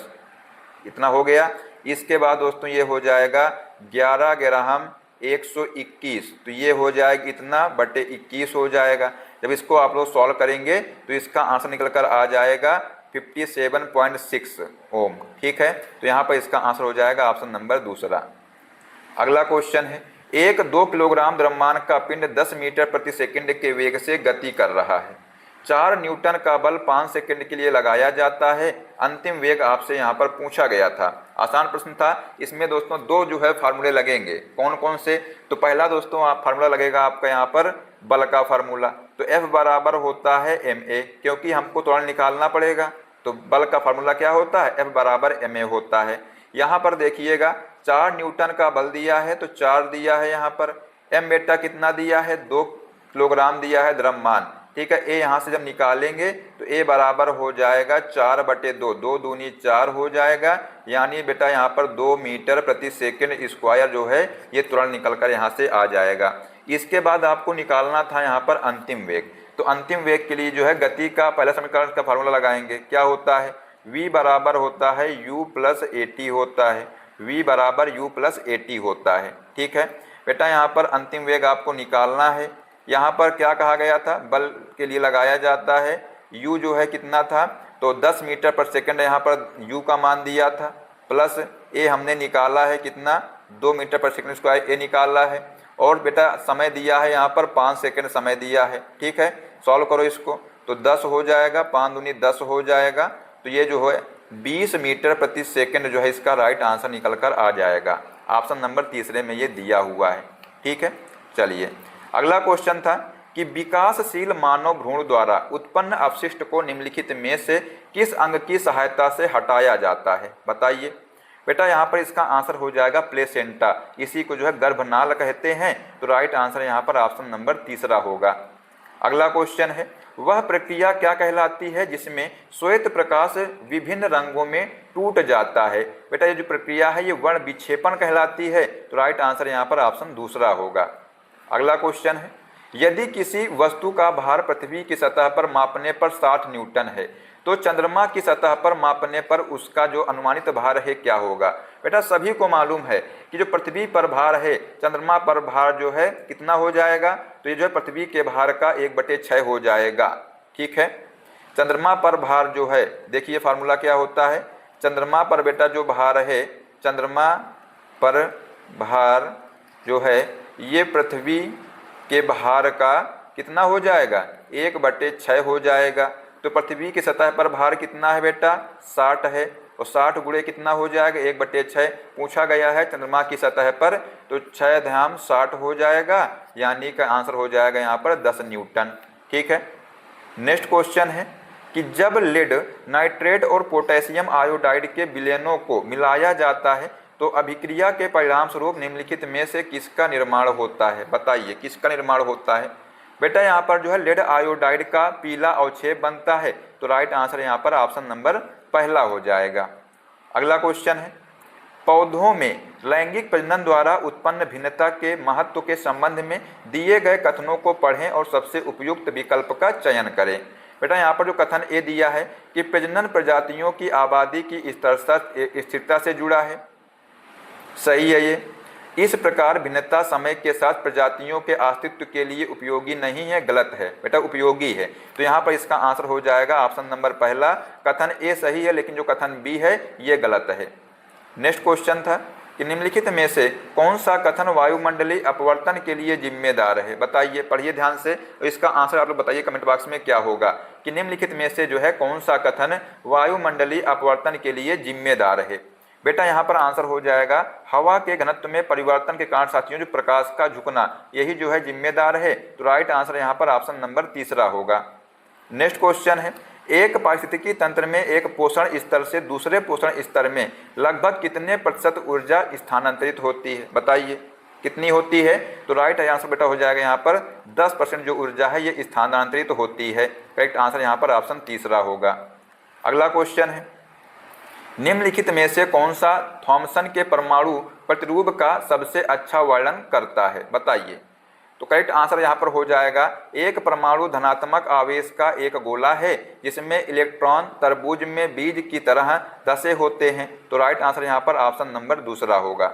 इतना हो गया। इसके बाद दोस्तों ये हो जाएगा 11 ग्राम 121, तो ये हो जाएगा इतना बटे 21 हो जाएगा। जब इसको आप लोग सॉल्व करेंगे तो इसका आंसर निकल कर आ जाएगा 57.6 ओम। ठीक है, तो यहाँ पर इसका आंसर हो जाएगा ऑप्शन नंबर दूसरा। अगला क्वेश्चन है, एक 2 किलोग्राम द्रव्यमान का पिंड 10 मीटर प्रति सेकंड के वेग से गति कर रहा है। 4 न्यूटन का बल 5 सेकंड के लिए लगाया जाता है। अंतिम वेग आपसे यहाँ पर पूछा गया था। आसान प्रश्न था। इसमें दोस्तों 2 जो है फार्मूले लगेंगे। कौन कौन से, तो पहला दोस्तों आप फार्मूला लगेगा आपका यहाँ पर बल का फार्मूला। तो F बराबर होता है ma, क्योंकि हमको त्वरण निकालना पड़ेगा। तो बल का फार्मूला क्या होता है, F बराबर ma होता है। यहाँ पर देखिएगा 4 न्यूटन का बल दिया है तो 4 दिया है यहाँ पर। m बेटा कितना दिया है, 2 किलोग्राम दिया है द्रव्यमान। ठीक है, a यहाँ से जब निकालेंगे तो a बराबर हो जाएगा 4/2, 2 दूनी 4 हो जाएगा, यानी बेटा यहाँ पर 2 मीटर प्रति सेकंड स्क्वायर जो है ये तुरंत निकल कर यहाँ से आ जाएगा। इसके बाद आपको निकालना था यहाँ पर अंतिम वेग। तो अंतिम वेग के लिए जो है गति का पहला समीकरण का फार्मूला लगाएंगे। क्या होता है, v बराबर होता है u प्लस at होता है, v बराबर u प्लस at होता है। ठीक है बेटा, यहाँ पर अंतिम वेग आपको निकालना है। यहाँ पर क्या कहा गया था, बल के लिए लगाया जाता है u जो है कितना था, तो 10 मीटर पर सेकंड यहाँ पर u का मान दिया था, प्लस a हमने निकाला है कितना 2 मीटर पर सेकंड स्क्वायर ए निकालना है, और बेटा समय दिया है यहाँ पर 5 सेकंड समय दिया है। ठीक है, सॉल्व करो इसको तो 10 हो जाएगा, 5 दूनी 10 हो जाएगा, तो ये जो है 20 मीटर प्रति सेकंड जो है इसका राइट आंसर निकल कर आ जाएगा। ऑप्शन नंबर तीसरे में ये दिया हुआ है। ठीक है, चलिए अगला क्वेश्चन था कि विकासशील मानव भ्रूण द्वारा उत्पन्न अपशिष्ट को निम्नलिखित में से किस अंग की सहायता से हटाया जाता है, बताइए। बेटा यहाँ पर इसका आंसर हो जाएगा प्लेसेंटा, इसी को जो है गर्भनाल कहते हैं, तो राइट आंसर यहाँ पर ऑप्शन नंबर तीसरा होगा। अगला क्वेश्चन है, वह प्रक्रिया क्या कहलाती है जिसमें श्वेत प्रकाश विभिन्न रंगों में टूट जाता है। बेटा ये जो प्रक्रिया है ये वर्ण विक्षेपण कहलाती है, तो राइट आंसर यहाँ पर ऑप्शन दूसरा होगा। अगला क्वेश्चन है, यदि किसी वस्तु का भार पृथ्वी की सतह पर मापने पर 60 न्यूटन है तो चंद्रमा की सतह पर मापने पर उसका जो अनुमानित भार है क्या होगा। बेटा सभी को मालूम है कि जो पृथ्वी पर भार है चंद्रमा पर भार जो है कितना हो जाएगा, तो ये जो है पृथ्वी के भार का 1/6 हो जाएगा। ठीक है, चंद्रमा पर भार जो है, देखिए फार्मूला क्या होता है, चंद्रमा पर बेटा जो भार है, चंद्रमा पर भार जो है ये पृथ्वी के भार का कितना हो जाएगा, 1/6 हो जाएगा। तो पृथ्वी की सतह पर भार कितना है बेटा, 60 है, और 60 गुणे कितना हो जाएगा, 1/6 पूछा गया है चंद्रमा की सतह पर, तो 6 × 60 हो जाएगा, यानी का आंसर हो जाएगा यहाँ पर 10 न्यूटन। ठीक है, नेक्स्ट क्वेश्चन है कि जब लेड नाइट्रेट और पोटेशियम आयोडाइड के विलयनों को मिलाया जाता है तो अभिक्रिया के परिणाम स्वरूप निम्नलिखित में से किसका निर्माण होता है, बताइए किसका निर्माण होता है। बेटा यहाँ पर जो है लेड आयोडाइड का पीला अवक्षेप बनता है, तो राइट आंसर यहाँ पर ऑप्शन नंबर पहला हो जाएगा। अगला क्वेश्चन है, पौधों में लैंगिक प्रजनन द्वारा उत्पन्न भिन्नता के महत्व के संबंध में दिए गए कथनों को पढ़ें और सबसे उपयुक्त विकल्प का चयन करें। बेटा यहाँ पर जो कथन ए दिया है कि प्रजनन प्रजातियों की आबादी की स्थिरता से जुड़ा है, सही है ये। इस प्रकार भिन्नता समय के साथ प्रजातियों के अस्तित्व के लिए उपयोगी नहीं है, गलत है। बेटा उपयोगी है, तो यहाँ पर इसका आंसर हो जाएगा ऑप्शन नंबर पहला, कथन ए सही है लेकिन जो कथन बी है ये गलत है। नेक्स्ट क्वेश्चन था कि निम्नलिखित में से कौन सा कथन वायुमंडलीय अपवर्तन के लिए जिम्मेदार है, बताइए, पढ़िए ध्यान से, इसका आंसर आप लोग बताइए कमेंट बॉक्स में क्या होगा कि निम्नलिखित में से जो है कौन सा कथन वायुमंडलीय अपवर्तन के लिए जिम्मेदार है। बेटा यहाँ पर आंसर हो जाएगा हवा के घनत्व में परिवर्तन के कारण साथियों जो प्रकाश का झुकना, यही जो है जिम्मेदार है, तो राइट आंसर यहाँ पर ऑप्शन नंबर तीसरा होगा। नेक्स्ट क्वेश्चन है, एक पारिस्थितिकी तंत्र में एक पोषण स्तर से दूसरे पोषण स्तर में लगभग कितने प्रतिशत ऊर्जा स्थानांतरित होती है, बताइए कितनी होती है। तो राइट आंसर बेटा हो जाएगा यहाँ पर 10% जो ऊर्जा है ये स्थानांतरित होती है। करेक्ट आंसर यहाँ पर ऑप्शन तीसरा होगा। अगला क्वेश्चन है, निम्नलिखित में से कौन सा थॉमसन के परमाणु प्रतिरूप का सबसे अच्छा वर्णन करता है, बताइए। तो करेक्ट आंसर यहाँ पर हो जाएगा एक परमाणु धनात्मक आवेश का एक गोला है जिसमें इलेक्ट्रॉन तरबूज में बीज की तरह धसे होते हैं, तो राइट आंसर यहाँ पर ऑप्शन नंबर दूसरा होगा।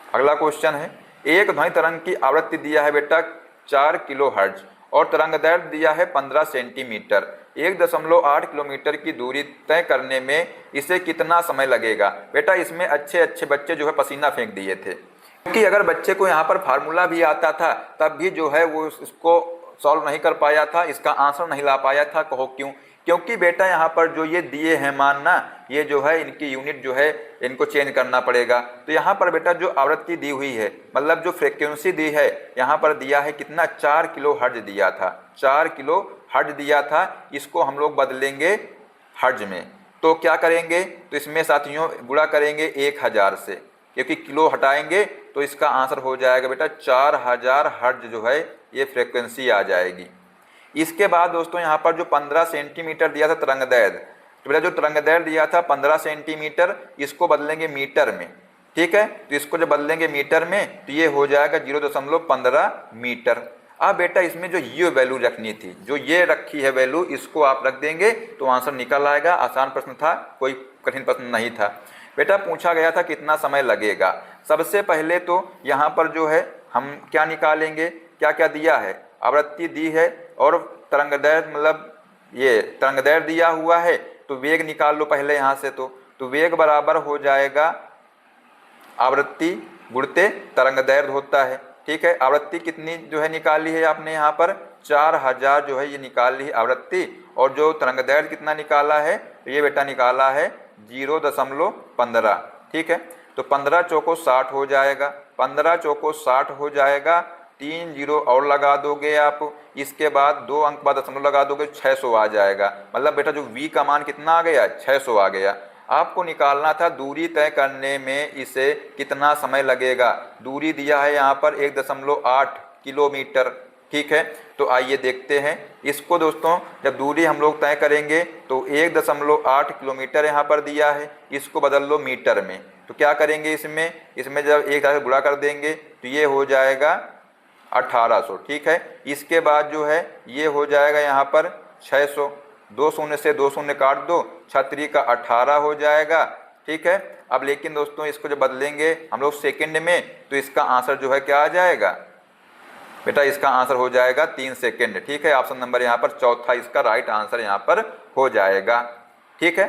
अगला क्वेश्चन है, एक ध्वनि तरंग की आवृत्ति दिया है बेटा 4 किलोहर्ट्ज और तरंगदैर्घ्य दिया है 15 सेंटीमीटर। 1.8 किलोमीटर की दूरी तय करने में इसे कितना समय लगेगा। बेटा इसमें अच्छे बच्चे जो है पसीना फेंक दिए थे, क्योंकि अगर बच्चे को यहाँ पर फार्मूला भी आता था तब भी जो है वो इसको सॉल्व नहीं कर पाया था, इसका आंसर नहीं ला पाया था। कहो क्यों? क्योंकि बेटा यहाँ पर जो ये दिए हैं मानना, ये जो है इनकी यूनिट जो है इनको चेंज करना पड़ेगा। तो यहाँ पर बेटा जो आवृत्ति दी हुई है, मतलब जो फ्रीक्वेंसी दी है, यहाँ पर दिया है कितना, 4 किलो हर्ट्ज दिया था, 4 किलो हर्ट्ज दिया था। इसको हम लोग बदलेंगे हर्ट्ज में, तो क्या करेंगे, तो इसमें साथियों गुणा करेंगे 1000 से, क्योंकि किलो हटाएंगे तो इसका आंसर हो जाएगा बेटा 4000 हर्ट्ज जो है ये फ्रीक्वेंसी आ जाएगी। इसके बाद दोस्तों यहाँ पर जो 15 सेंटीमीटर दिया था तरंगदैर्घ्य, तो बेटा जो तरंगदैर्घ्य दिया था 15 सेंटीमीटर, इसको बदलेंगे मीटर में, ठीक है। तो इसको जब बदलेंगे मीटर में तो ये हो जाएगा 0.15 मीटर। अब बेटा इसमें जो ये वैल्यू रखनी थी, जो ये रखी है वैल्यू, इसको आप रख देंगे तो आंसर निकल आएगा। आसान प्रश्न था, कोई कठिन प्रश्न नहीं था। बेटा पूछा गया था कितना समय लगेगा। सबसे पहले तो यहाँ पर जो है हम क्या निकालेंगे, क्या क्या दिया है, आवृत्ति दी है और तरंगदैर्घ्य, मतलब ये तरंगदैर्घ्य दिया हुआ है, तो वेग निकाल लो पहले यहाँ से। तो वेग बराबर हो जाएगा आवृत्ति गुणते तरंग दैर्घ्य होता है। ठीक है, आवृत्ति कितनी जो है निकाल ली है आपने यहाँ पर 4000 जो है ये निकाल ली है आवृत्ति, और जो तरंग दैर्घ्य कितना निकाला है, तो ये बेटा निकाला है 0.15। ठीक है, तो 15 चौको 60 हो जाएगा, 15 चौको 60 हो जाएगा, 3 जीरो और लगा दोगे आप, इसके बाद 2 अंक बाद दशमलव लगा दोगे, 600 आ जाएगा। मतलब बेटा जो v का मान कितना आ गया, 600 आ गया। आपको निकालना था दूरी तय करने में इसे कितना समय लगेगा। दूरी दिया है यहाँ पर 1.8 किलोमीटर। ठीक है, तो आइए देखते हैं इसको दोस्तों। जब दूरी हम लोग तय करेंगे तो 1.8 किलोमीटर यहाँ पर दिया है, इसको बदल लो मीटर में। तो क्या करेंगे इसमें जब एक साथ गुणा कर देंगे तो ये हो जाएगा 1800। ठीक है, इसके बाद जो है ये हो जाएगा यहाँ पर 600, 2 शून्य से 2 शून्य काट दो, 6 का 18 हो जाएगा। ठीक है, अब लेकिन दोस्तों इसको जब बदलेंगे हम लोग सेकंड में तो इसका आंसर जो है क्या आ जाएगा बेटा, इसका आंसर हो जाएगा 3 सेकंड। ठीक है, ऑप्शन नंबर यहाँ पर चौथा इसका राइट आंसर यहाँ पर हो जाएगा। ठीक है,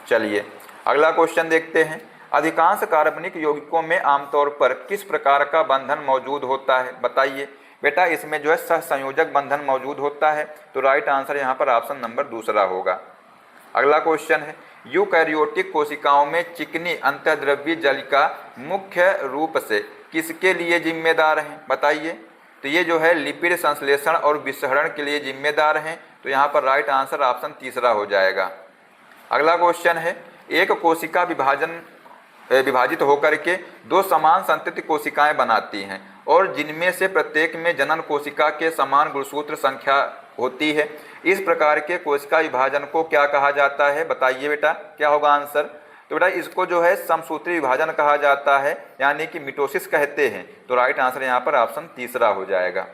चलिए अगला क्वेश्चन देखते हैं। अधिकांश कार्बनिक यौगिकों में आमतौर पर किस प्रकार का बंधन मौजूद होता है, बताइए। बेटा इसमें जो है सहसंयोजक बंधन मौजूद होता है, तो राइट आंसर यहाँ पर ऑप्शन नंबर दूसरा होगा। अगला क्वेश्चन है, यूकैरियोटिक कोशिकाओं में चिकनी अंतःद्रव्यी जालिका मुख्य रूप से किसके लिए जिम्मेदार हैं, बताइए। तो ये जो है लिपिड संश्लेषण और विसरण के लिए जिम्मेदार हैं, तो यहाँ पर राइट आंसर ऑप्शन तीसरा हो जाएगा। अगला क्वेश्चन है, एक कोशिका विभाजित होकर के 2 समान संतति कोशिकाएं बनाती हैं और जिनमें से प्रत्येक में जनन कोशिका के समान गुणसूत्र संख्या होती है। इस प्रकार के कोशिका विभाजन को क्या कहा जाता है, बताइए बेटा, क्या होगा आंसर। तो बेटा इसको जो है समसूत्री विभाजन कहा जाता है, यानी कि मिटोसिस कहते हैं, तो राइट आंसर यहाँ पर ऑप्शन तीसरा हो जाएगा।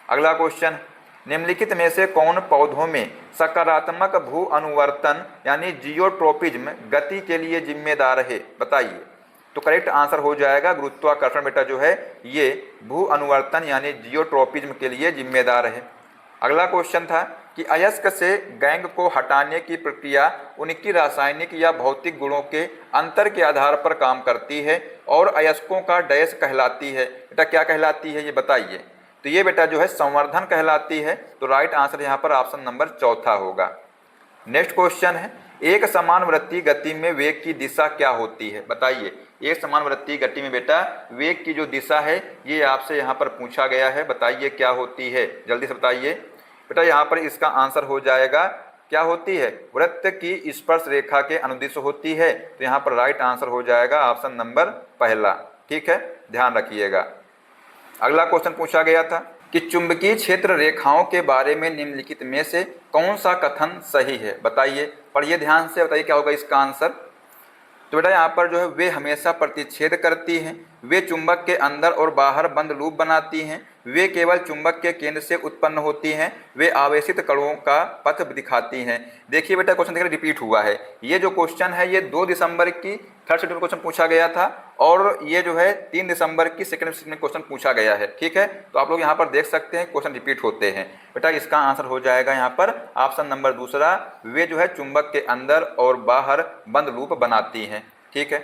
अगला क्वेश्चन, निम्नलिखित में से कौन पौधों में सकारात्मक भू अनुवर्तन यानी जियोट्रोपिज्म गति के लिए जिम्मेदार है, बताइए। तो करेक्ट आंसर हो जाएगा गुरुत्वाकर्षण बेटा जो है ये भू अनुवर्तन यानी जियोट्रोपिज्म के लिए जिम्मेदार है। अगला क्वेश्चन था कि अयस्क से गैंग को हटाने की प्रक्रिया उनकी रासायनिक या भौतिक गुणों के अंतर के आधार पर काम करती है और अयस्कों का डैश कहलाती है। बेटा क्या कहलाती है ये बताइए। तो ये बेटा जो है संवर्धन कहलाती है, तो राइट आंसर यहाँ पर ऑप्शन नंबर चौथा होगा। नेक्स्ट क्वेश्चन है, एक समान वृत्तीय गति में वेग की दिशा क्या होती है, बताइए। एक समान वृत्तीय गति में बेटा वेग की जो दिशा है ये आपसे यहाँ पर पूछा गया है, बताइए क्या होती है, जल्दी से बताइए। बेटा यहाँ पर इसका आंसर हो जाएगा क्या होती है, वृत्त की स्पर्श रेखा के अनुदिश होती है, तो यहाँ पर राइट आंसर हो जाएगा ऑप्शन नंबर पहला। ठीक है, ध्यान रखिएगा। अगला क्वेश्चन पूछा गया था कि चुंबकीय क्षेत्र रेखाओं के बारे में निम्नलिखित में से कौन सा कथन सही है, बताइए। पढ़िए ध्यान से, बताइए क्या होगा इसका आंसर। तो बेटा यहाँ पर जो है वे हमेशा प्रतिच्छेद करती हैं, वे चुंबक के अंदर और बाहर बंद लूप बनाती हैं, वे केवल चुंबक के केंद्र से उत्पन्न होती हैं, वे आवेशित कणों का पथ दिखाती हैं। देखिए बेटा क्वेश्चन देखिए रिपीट हुआ है। ये जो क्वेश्चन है ये 2 दिसंबर की थर्ड शिफ्ट में क्वेश्चन पूछा गया था और ये जो है 3 दिसंबर की सेकंड शिफ्ट में क्वेश्चन पूछा गया है। ठीक है, तो आप लोग यहाँ पर देख सकते हैं क्वेश्चन रिपीट होते हैं। बेटा इसका आंसर हो जाएगा यहाँ पर ऑप्शन नंबर दूसरा, वे जो है चुंबक के अंदर और बाहर बंद लूप बनाती हैं। ठीक है,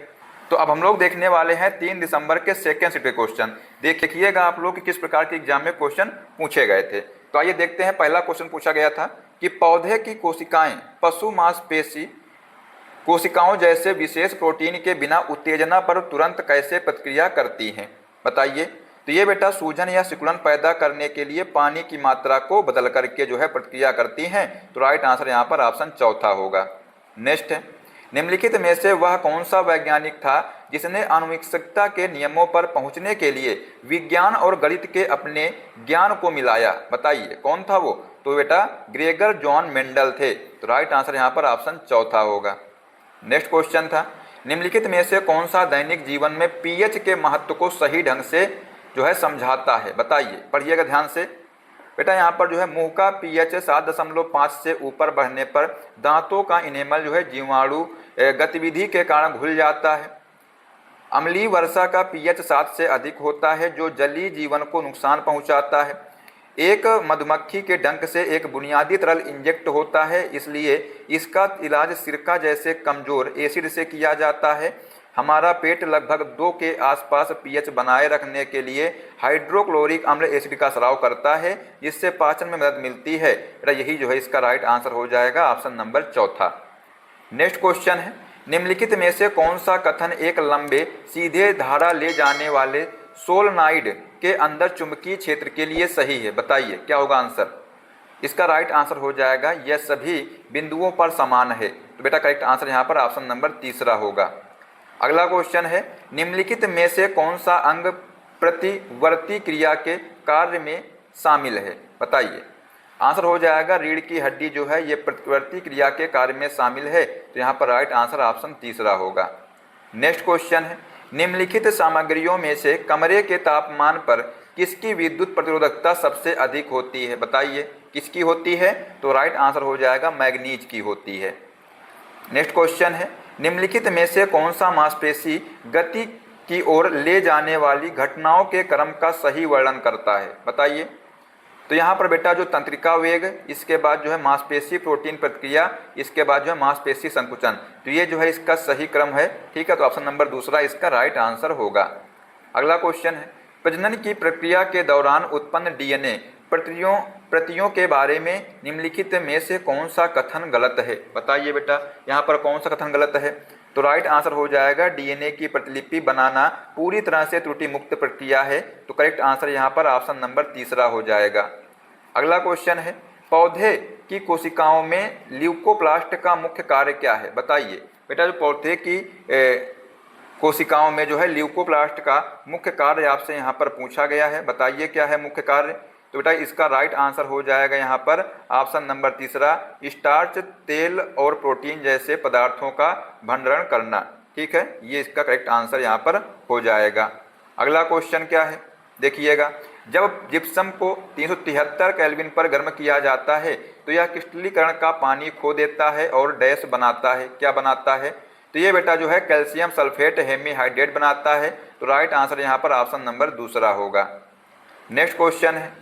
तो अब हम लोग देखने वाले हैं 3 दिसंबर के सेकेंड शिफ्ट के क्वेश्चन। देखिएगा आप लोग कि किस प्रकार के एग्जाम में क्वेश्चन पूछे गए थे। तो आइए देखते हैं। पहला क्वेश्चन पूछा गया था कि पौधे की कोशिकाएं पशु मांसपेशी कोशिकाओं जैसे विशेष प्रोटीन के बिना उत्तेजना पर तुरंत कैसे प्रतिक्रिया करती हैं, बताइए। तो ये बेटा सूजन या सिकुड़न पैदा करने के लिए पानी की मात्रा को बदल करके जो है प्रतिक्रिया करती हैं, तो राइट आंसर यहाँ पर ऑप्शन चौथा होगा। नेक्स्ट है, निम्नलिखित में से वह कौन सा वैज्ञानिक था जिसने आनुवंशिकता के नियमों पर पहुंचने के लिए विज्ञान और गणित के अपने ज्ञान को मिलाया, बताइए कौन था वो। तो बेटा ग्रेगर जॉन मेंडल थे, तो राइट आंसर यहाँ पर ऑप्शन चौथा होगा। नेक्स्ट क्वेश्चन था, निम्नलिखित में से कौन सा दैनिक जीवन में पीएच के महत्व को सही ढंग से जो है समझाता है, बताइए। पढ़िएगा ध्यान से। बेटा यहाँ पर जो है मुंह का पीएच 7.5 से ऊपर बढ़ने पर दांतों का इनेमल जो है जीवाणु गतिविधि के कारण घुल जाता है। अम्लीय वर्षा का पीएच 7 से अधिक होता है जो जलीय जीवन को नुकसान पहुंचाता है। एक मधुमक्खी के डंक से एक बुनियादी तरल इंजेक्ट होता है, इसलिए इसका इलाज सिरका जैसे कमजोर एसिड से किया जाता है। हमारा पेट लगभग 2 के आसपास पीएच बनाए रखने के लिए हाइड्रोक्लोरिक अम्ल एसिड का स्राव करता है, जिससे पाचन में मदद मिलती है। यही जो है इसका राइट आंसर हो जाएगा ऑप्शन नंबर चौथा। नेक्स्ट क्वेश्चन है, निम्नलिखित में से कौन सा कथन एक लंबे सीधे धारा ले जाने वाले सोलनॉइड के अंदर चुंबकीय क्षेत्र के लिए सही है? बताइए क्या होगा आंसर। इसका राइट आंसर हो जाएगा यह सभी बिंदुओं पर समान है। तो बेटा करेक्ट आंसर यहाँ पर ऑप्शन नंबर तीसरा होगा। अगला क्वेश्चन है, निम्नलिखित में से कौन सा अंग प्रतिवर्ती क्रिया के कार्य में शामिल है? बताइए। आंसर हो जाएगा रीढ़ की हड्डी जो है ये प्रतिवर्ती क्रिया के कार्य में शामिल है। तो यहाँ पर राइट आंसर ऑप्शन तीसरा होगा। नेक्स्ट क्वेश्चन है, निम्नलिखित सामग्रियों में से कमरे के तापमान पर किसकी विद्युत प्रतिरोधकता सबसे अधिक होती है? बताइए किसकी होती है? तो राइट आंसर हो जाएगा मैग्नीज की होती है। नेक्स्ट क्वेश्चन है, निम्नलिखित में से कौन सा मांसपेशी गति की ओर ले जाने वाली घटनाओं के क्रम का सही वर्णन करता है? बताइए। तो यहाँ पर बेटा जो तंत्रिका वेग, इसके बाद जो है मांसपेशी प्रोटीन प्रतिक्रिया, इसके बाद जो है मांसपेशी संकुचन, तो ये जो है इसका सही क्रम है। ठीक है, तो ऑप्शन नंबर दूसरा इसका राइट आंसर होगा। अगला क्वेश्चन है, प्रजनन की प्रक्रिया के दौरान उत्पन्न डीएनए प्रतियों के बारे में निम्नलिखित में से कौन सा कथन गलत है? बताइए बेटा यहाँ पर कौन सा कथन गलत है? तो राइट आंसर हो जाएगा डीएनए की प्रतिलिपि बनाना पूरी तरह से त्रुटि मुक्त प्रक्रिया है। तो करेक्ट आंसर यहाँ पर ऑप्शन नंबर तीसरा हो जाएगा। अगला क्वेश्चन है, पौधे की कोशिकाओं में ल्यूकोप्लास्ट का मुख्य कार्य क्या है? बताइए बेटा जो पौधे की कोशिकाओं में जो है ल्यूकोप्लास्ट का मुख्य कार्य आपसे यहाँ पर पूछा गया है। बताइए क्या है मुख्य कार्य? तो बेटा इसका राइट आंसर हो जाएगा यहाँ पर ऑप्शन नंबर तीसरा, स्टार्च, तेल और प्रोटीन जैसे पदार्थों का भंडारण करना। ठीक है, ये इसका करेक्ट आंसर यहाँ पर हो जाएगा। अगला क्वेश्चन क्या है देखिएगा, जब जिप्सम को 373 केल्विन पर गर्म किया जाता है तो यह क्रिस्टलीकरण का पानी खो देता है और डैश बनाता है। क्या बनाता है? तो ये बेटा जो है कैल्शियम सल्फेट हेमीहाइड्रेट बनाता है। तो राइट आंसर यहाँ पर ऑप्शन नंबर दूसरा होगा। नेक्स्ट क्वेश्चन है,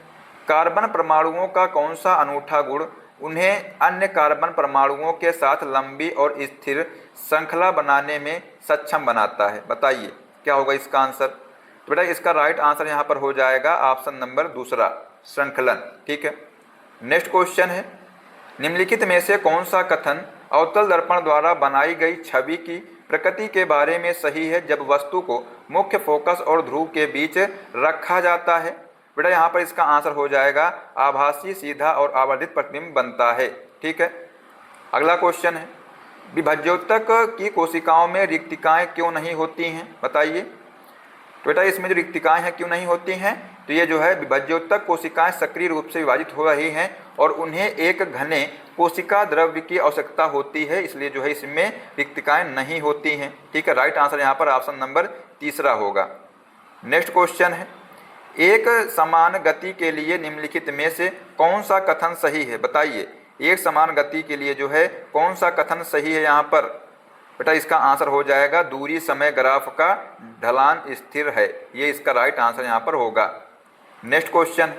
कार्बन परमाणुओं का कौन सा अनूठा गुण उन्हें अन्य कार्बन परमाणुओं के साथ लंबी और स्थिर श्रृंखला बनाने में सक्षम बनाता है? बताइए क्या होगा इसका आंसर? तो बेटा इसका राइट आंसर यहाँ पर हो जाएगा ऑप्शन नंबर दूसरा, श्रृंखलन। ठीक है। नेक्स्ट क्वेश्चन है, निम्नलिखित में से कौन सा कथन अवतल दर्पण द्वारा बनाई गई छवि की प्रकृति के बारे में सही है जब वस्तु को मुख्य फोकस और ध्रुव के बीच रखा जाता है? बेटा यहाँ पर इसका आंसर हो जाएगा आभासी, सीधा और आवर्धित प्रतिबिंब बनता है। ठीक है। अगला क्वेश्चन है, विभज्योतक की कोशिकाओं में रिक्तिकाएं क्यों नहीं होती हैं? बताइए। तो बेटा इसमें जो रिक्तिकाएं हैं क्यों नहीं होती हैं? तो ये जो है विभज्योतक कोशिकाएं सक्रिय रूप से विभाजित हो रही हैं और उन्हें एक घने कोशिका द्रव्य की आवश्यकता होती है, इसलिए जो है इसमें रिक्तिकाएं नहीं होती हैं। ठीक है, राइट आंसर यहाँ पर ऑप्शन नंबर तीसरा होगा। नेक्स्ट क्वेश्चन है, एक समान गति के लिए निम्नलिखित में से कौन सा कथन सही है? बताइए। एक समान गति के लिए जो है कौन सा कथन सही है यहाँ पर? बेटा इसका आंसर हो जाएगा दूरी समय ग्राफ का ढलान स्थिर है। ये इसका राइट आंसर यहाँ पर होगा। नेक्स्ट क्वेश्चन,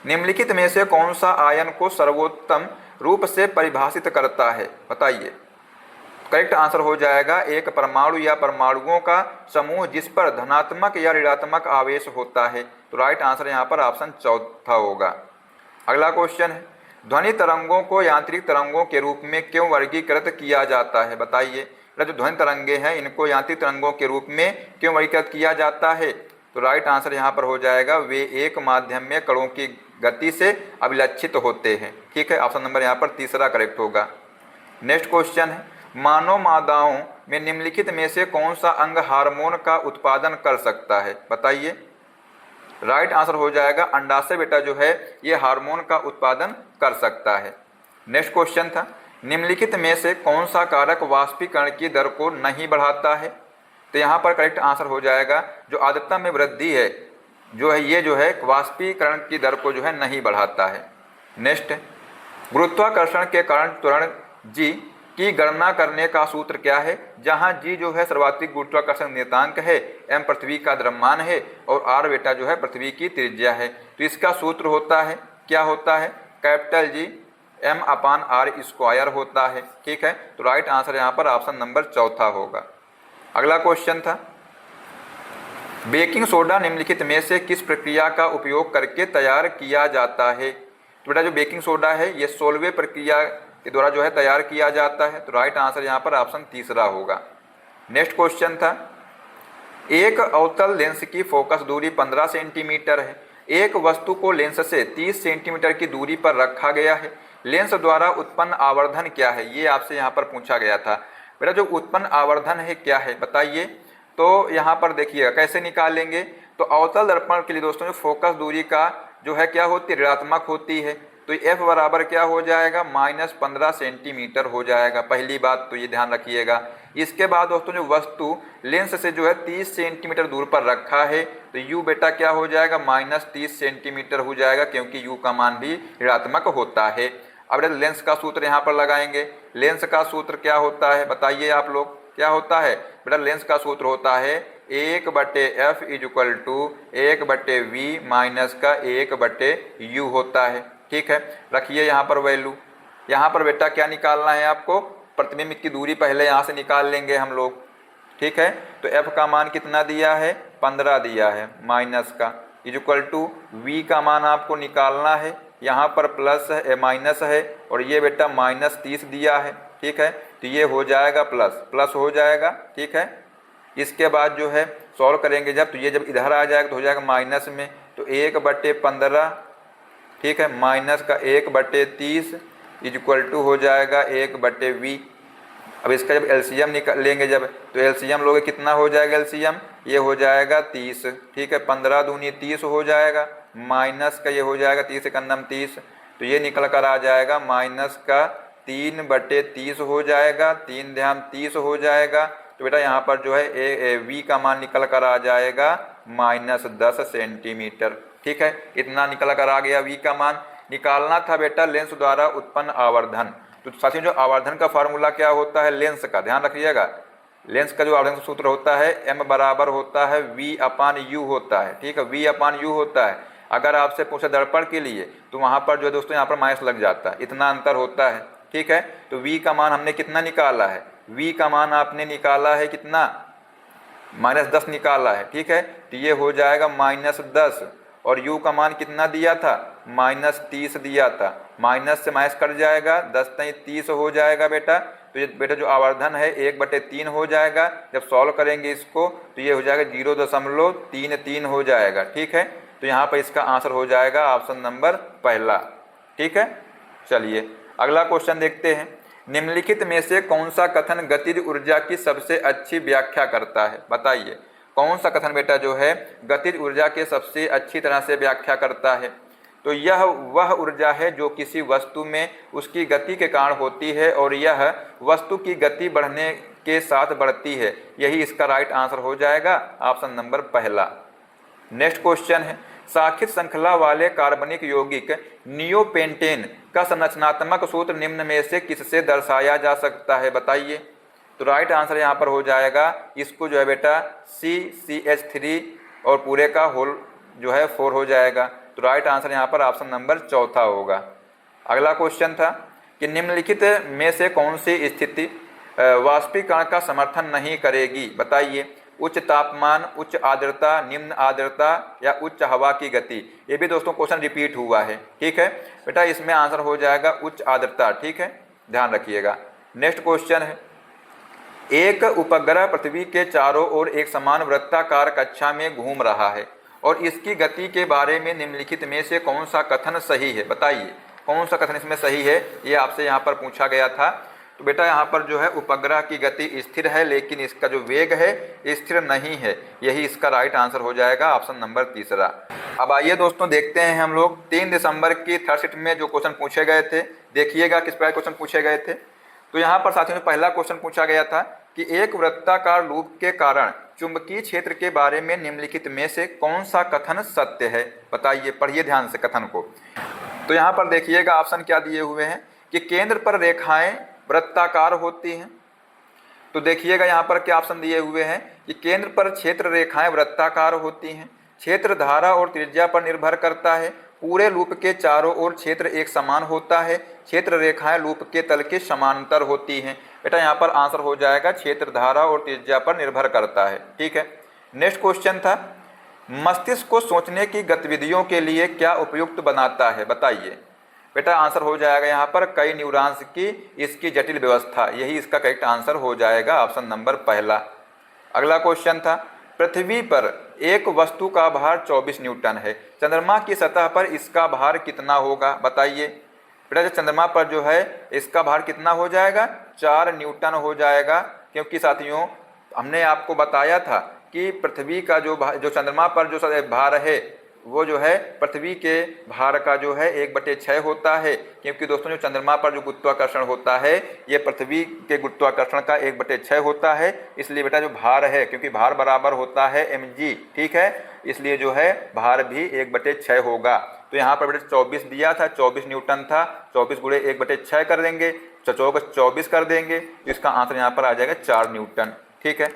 निम्नलिखित में से कौन सा आयन को सर्वोत्तम रूप से परिभाषित करता है? बताइए। करेक्ट आंसर हो जाएगा एक परमाणु या परमाणुओं का समूह जिस पर धनात्मक या ऋणात्मक आवेश होता है। तो राइट आंसर यहाँ पर ऑप्शन चौथा होगा। अगला क्वेश्चन है, ध्वनि तरंगों को यांत्रिक तरंगों के रूप में क्यों वर्गीकृत किया जाता है? बताइए। जो ध्वनि तरंगे हैं इनको यांत्रिक तरंगों के रूप में क्यों वर्गीकृत किया जाता है? तो राइट आंसर यहाँ पर हो जाएगा वे एक माध्यम में कणों की गति से अभिलक्षित होते हैं। ठीक है, ऑप्शन नंबर यहाँ पर तीसरा करेक्ट होगा। नेक्स्ट क्वेश्चन है, मानव मादाओं में निम्नलिखित में से कौन सा अंग हार्मोन का उत्पादन कर सकता है? बताइए। राइट आंसर हो जाएगा अंडाशय बेटा जो है ये हार्मोन का उत्पादन कर सकता है। नेक्स्ट क्वेश्चन था, निम्नलिखित में से कौन सा कारक वाष्पीकरण की दर को नहीं बढ़ाता है? तो यहाँ पर करेक्ट आंसर हो जाएगा जो आर्द्रता में वृद्धि है जो है ये जो है वाष्पीकरण की दर को जो है नहीं बढ़ाता है। नेक्स्ट, गुरुत्वाकर्षण के कारण त्वरण जी की गणना करने का सूत्र क्या है? जहां जी जो है सर्वाधिक गुरुत्वाकर्षण नियतांक है, एम पृथ्वी का द्रव्यमान है और आर बेटा जो है पृथ्वी की त्रिज्या है। तो इसका सूत्र होता है क्या होता है? Capital G M upon R square होता है। ठीक है, तो राइट आंसर यहाँ पर ऑप्शन नंबर चौथा होगा। अगला क्वेश्चन था, बेकिंग सोडा निम्नलिखित में से किस प्रक्रिया का उपयोग करके तैयार किया जाता है। तो बेटा जो बेकिंग सोडा है ये सोलवे प्रक्रिया के द्वारा जो है तैयार किया जाता है। तो राइट आंसर यहाँ पर ऑप्शन तीसरा होगा। नेक्स्ट क्वेश्चन था, एक अवतल लेंस की फोकस दूरी 15 सेंटीमीटर है। एक वस्तु को लेंस से 30 सेंटीमीटर की दूरी पर रखा गया है। लेंस द्वारा उत्पन्न आवर्धन क्या है, ये आपसे यहाँ पर पूछा गया था। बेटा जो उत्पन्न आवर्धन है क्या है बताइए। तो यहाँ पर देखिएगा कैसे निकालेंगे। तो अवतल दर्पण के लिए दोस्तों जो फोकस दूरी का जो है क्या होती है, ऋणात्मक होती है। तो F बराबर क्या हो जाएगा, -15 सेंटीमीटर हो जाएगा। पहली बात तो ये ध्यान रखिएगा। इसके बाद दोस्तों जो वस्तु लेंस से जो है 30 सेंटीमीटर दूर पर रखा है तो U बेटा क्या हो जाएगा, -30 सेंटीमीटर हो जाएगा, क्योंकि U का मान भी ऋणात्मक होता है। अब लेंस का सूत्र यहाँ पर लगाएंगे। लेंस का सूत्र क्या होता है बताइए आप लोग, क्या होता है बेटा। लेंस का सूत्र होता है 1/f = 1/v माइनस का 1/u होता है। ठीक है, रखिए यहाँ पर वैल्यू। यहाँ पर बेटा क्या निकालना है आपको, प्रतिबिंब की दूरी पहले यहाँ से निकाल लेंगे हम लोग। ठीक है, तो f का मान कितना दिया है, 15 दिया है, माइनस का = v का मान आपको निकालना है। यहाँ पर प्लस है माइनस है और ये बेटा -30 दिया है। ठीक है, तो ये हो जाएगा प्लस हो जाएगा। ठीक है, इसके बाद जो है सॉल्व करेंगे जब, तो ये जब इधर आ जाएगा तो हो जाएगा माइनस में, तो 1/15। ठीक है, माइनस का 1/30 = हो जाएगा 1/v। अब इसका जब एलसीएम निकाल लेंगे जब, तो एलसीएम लोगे कितना हो जाएगा एलसीएम, ये हो जाएगा 30। ठीक है, 15 दूनी 30 हो जाएगा, माइनस का ये हो जाएगा 30 × 30, तो ये निकल कर आ जाएगा माइनस का 3/30 हो जाएगा, 3 ध्यान 30 हो जाएगा। तो बेटा यहाँ पर जो है v का मान निकल कर आ जाएगा -10 सेंटीमीटर। ठीक है, इतना निकल कर आ गया v का मान। निकालना था बेटा लेंस द्वारा उत्पन्न आवर्धन। तो साथियों जो आवर्धन का फार्मूला क्या होता है लेंस का, ध्यान रखिएगा। लेंस का जो आवर्धन सूत्र होता है m बराबर होता है v/u होता है। ठीक है, v/u होता है। अगर आपसे पूछे दर्पण के लिए तो वहाँ पर जो है दोस्तों यहाँ पर माइनस लग जाता है, इतना अंतर होता है। ठीक है, तो v का मान हमने कितना निकाला है, v का मान आपने निकाला है कितना, -10 निकाला है। ठीक है, तो ये हो जाएगा -10 और u का मान कितना दिया था, -30 दिया था। माइनस से माइनस कट जाएगा, 10 × 30 हो जाएगा बेटा। तो ये बेटा जो आवर्धन है 1/3 हो जाएगा। जब सॉल्व करेंगे इसको तो ये हो जाएगा 0.33 हो जाएगा। ठीक है, तो यहाँ पर इसका आंसर हो जाएगा ऑप्शन नंबर पहला। ठीक है, चलिए अगला क्वेश्चन देखते हैं। निम्नलिखित में से कौन सा कथन गतिज ऊर्जा की सबसे अच्छी व्याख्या करता है, बताइए कौन सा कथन बेटा जो है गतिज ऊर्जा के सबसे अच्छी तरह से व्याख्या करता है। तो यह वह ऊर्जा है जो किसी वस्तु में उसकी गति के कारण होती है और यह वस्तु की गति बढ़ने के साथ बढ़ती है। यही इसका राइट आंसर हो जाएगा ऑप्शन नंबर पहला। नेक्स्ट क्वेश्चन है, शाखित श्रृंखला वाले कार्बनिक यौगिक नियोपेंटेन का संरचनात्मक सूत्र निम्न में से किससे दर्शाया जा सकता है, बताइए। तो राइट आंसर यहाँ पर हो जाएगा, इसको जो है बेटा CCH3 और पूरे का होल जो है 4 हो जाएगा। तो राइट आंसर यहाँ पर ऑप्शन नंबर चौथा होगा। अगला क्वेश्चन था कि निम्नलिखित में से कौन सी स्थिति वाष्पीकरण का समर्थन नहीं करेगी, बताइए। उच्च तापमान, उच्च आर्द्रता, निम्न आर्द्रता या उच्च हवा की गति। ये भी दोस्तों क्वेश्चन रिपीट हुआ है। ठीक है बेटा, इसमें आंसर हो जाएगा उच्च आर्द्रता। ठीक है, ध्यान रखिएगा। नेक्स्ट क्वेश्चन है, एक उपग्रह पृथ्वी के चारों ओर एक समान वृत्ताकार कक्षा में घूम रहा है और इसकी गति के बारे में निम्नलिखित में से कौन सा कथन सही है, बताइए कौन सा कथन इसमें सही है, ये आपसे यहाँ पर पूछा गया था। तो बेटा यहाँ पर जो है उपग्रह की गति स्थिर है लेकिन इसका जो वेग है स्थिर नहीं है। यही इसका राइट आंसर हो जाएगा ऑप्शन नंबर तीसरा। अब आइए दोस्तों देखते हैं हम लोग 3 दिसंबर की थर्ड शिफ्ट में जो क्वेश्चन पूछे गए थे। देखिएगा किस प्रकार क्वेश्चन पूछे गए थे। तो यहाँ पर साथियों में पहला क्वेश्चन पूछा गया था कि एक वृत्ताकार लूप के कारण चुंबकीय क्षेत्र के बारे में निम्नलिखित में से कौन सा कथन सत्य है, बताइए। पढ़िए ध्यान से कथन को। तो यहाँ पर देखिएगा ऑप्शन क्या दिए हुए हैं कि केंद्र पर रेखाएं वृत्ताकार होती हैं। तो देखिएगा यहाँ पर क्या ऑप्शन दिए हुए हैं कि केंद्र पर क्षेत्र रेखाएं वृत्ताकार होती हैं। क्षेत्र धारा और त्रिज्या पर निर्भर करता है। पूरे लूप के चारों ओर क्षेत्र एक समान होता है। क्षेत्र रेखाएं लूप के तल के समांतर होती हैं। बेटा यहाँ पर आंसर हो जाएगा क्षेत्र, धारा और त्रिज्या पर निर्भर करता है। ठीक है, नेक्स्ट क्वेश्चन था मस्तिष्क को सोचने की गतिविधियों के लिए क्या उपयुक्त बनाता है, बताइए। बेटा आंसर हो जाएगा यहाँ पर कई न्यूरॉन्स की इसकी जटिल व्यवस्था, यही इसका करेक्ट आंसर हो जाएगा, ऑप्शन नंबर पहला। अगला क्वेश्चन था पृथ्वी पर एक वस्तु का भार 24 न्यूटन है, चंद्रमा की सतह पर इसका भार कितना होगा, बताइए। बेटा जो चंद्रमा पर जो है इसका भार कितना हो जाएगा, 4 न्यूटन हो जाएगा, क्योंकि साथियों हमने आपको बताया था कि पृथ्वी का जो चंद्रमा पर जो भार है वो जो है पृथ्वी के भार का जो है 1/6 होता है, क्योंकि दोस्तों जो चंद्रमा पर जो गुरुत्वाकर्षण होता है ये पृथ्वी के गुरुत्वाकर्षण का 1/6 होता है। इसलिए बेटा जो भार है, क्योंकि भार बराबर होता है mg, ठीक है, इसलिए जो है भार भी 1/6 होगा। तो यहाँ पर बेटा 24 दिया था, 24 न्यूटन था, 24 गुणे 1/6 कर देंगे, 24 कर देंगे, इसका आंसर यहाँ पर आ जाएगा 4 न्यूटन। ठीक है,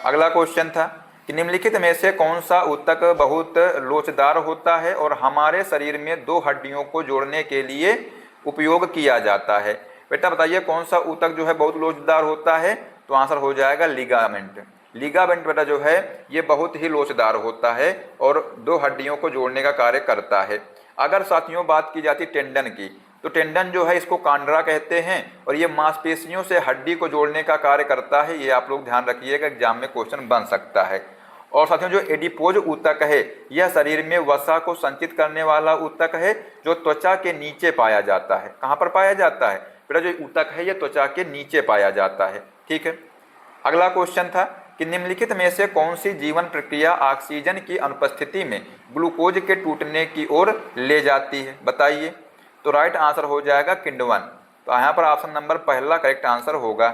अगला क्वेश्चन था कि निम्नलिखित में से कौन सा ऊतक बहुत लोचदार होता है और हमारे शरीर में 2 हड्डियों को जोड़ने के लिए उपयोग किया जाता है। बेटा बताइए कौन सा ऊतक जो है बहुत लोचदार होता है, तो आंसर हो जाएगा लिगामेंट। लिगामेंट बेटा जो है ये बहुत ही लोचदार होता है और 2 हड्डियों को जोड़ने का कार्य करता है। अगर साथियों बात की जाती टेंडन की, तो टेंडन जो है इसको कांड्रा कहते हैं और ये मांसपेशियों से हड्डी को जोड़ने का कार्य करता है, ये आप लोग ध्यान रखिएगा, एग्जाम में क्वेश्चन बन सकता है। और साथियों जो एडिपोज ऊतक है यह शरीर में वसा को संचित करने वाला ऊतक है जो त्वचा के नीचे पाया जाता है। कहाँ पर पाया जाता है बेटा, जो ऊतक है ये त्वचा के नीचे पाया जाता है। ठीक है, अगला क्वेश्चन था कि निम्नलिखित में से कौन सी जीवन प्रक्रिया ऑक्सीजन की अनुपस्थिति में ग्लूकोज के टूटने की ओर ले जाती है, बताइए। तो राइट आंसर हो जाएगा किण्वन। तो यहाँ पर ऑप्शन नंबर पहला करेक्ट आंसर होगा।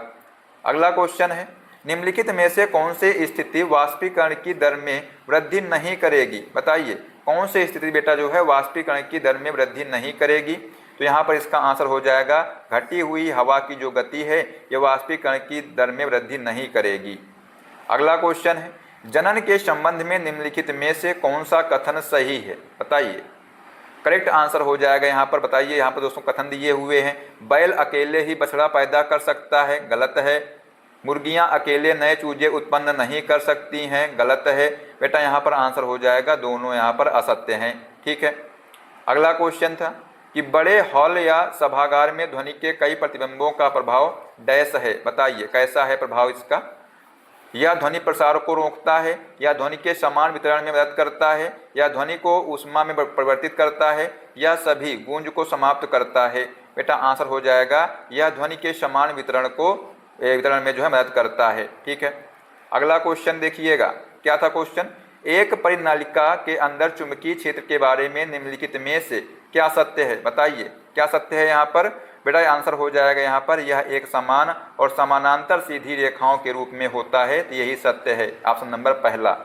अगला क्वेश्चन है निम्नलिखित में से कौन सी स्थिति वाष्पीकरण की दर में वृद्धि नहीं करेगी, बताइए। कौन सी स्थिति बेटा जो है वाष्पीकरण की दर में वृद्धि नहीं करेगी, तो यहाँ पर इसका आंसर हो जाएगा घटी हुई हवा की जो गति है ये वाष्पीकरण की दर में वृद्धि नहीं करेगी। अगला क्वेश्चन है जनन के संबंध में निम्नलिखित में से कौन सा कथन सही है, बताइए। करेक्ट आंसर हो जाएगा यहाँ पर, बताइए। यहाँ पर दोस्तों कथन दिए हुए हैं बैल अकेले ही बछड़ा पैदा कर सकता है, गलत है। मुर्गियाँ अकेले नए चूजे उत्पन्न नहीं कर सकती हैं, गलत है। बेटा यहाँ पर आंसर हो जाएगा दोनों यहाँ पर असत्य हैं। ठीक है, अगला क्वेश्चन था कि बड़े हॉल या सभागार में ध्वनि के कई प्रतिबिंबों का प्रभाव डैश है, बताइए। कैसा है प्रभाव इसका, या ध्वनि प्रसार को रोकता है, या ध्वनि के समान वितरण में मदद करता है, या ध्वनि को ऊष्मा में परिवर्तित करता है, या सभी गूंज को समाप्त करता है। बेटा आंसर हो जाएगा यह ध्वनि के समान वितरण में जो है मदद करता है। ठीक है, अगला क्वेश्चन देखिएगा क्या था क्वेश्चन, एक परिनालिका के अंदर चुंबकीय क्षेत्र के बारे में निम्नलिखित में से क्या सत्य है, बताइए। क्या सत्य है यहाँ पर बेटा, आंसर हो जाएगा यहाँ पर यह एक समान और समानांतर सीधी रेखाओं के रूप में होता है, तो यही सत्य है, ऑप्शन नंबर पहला।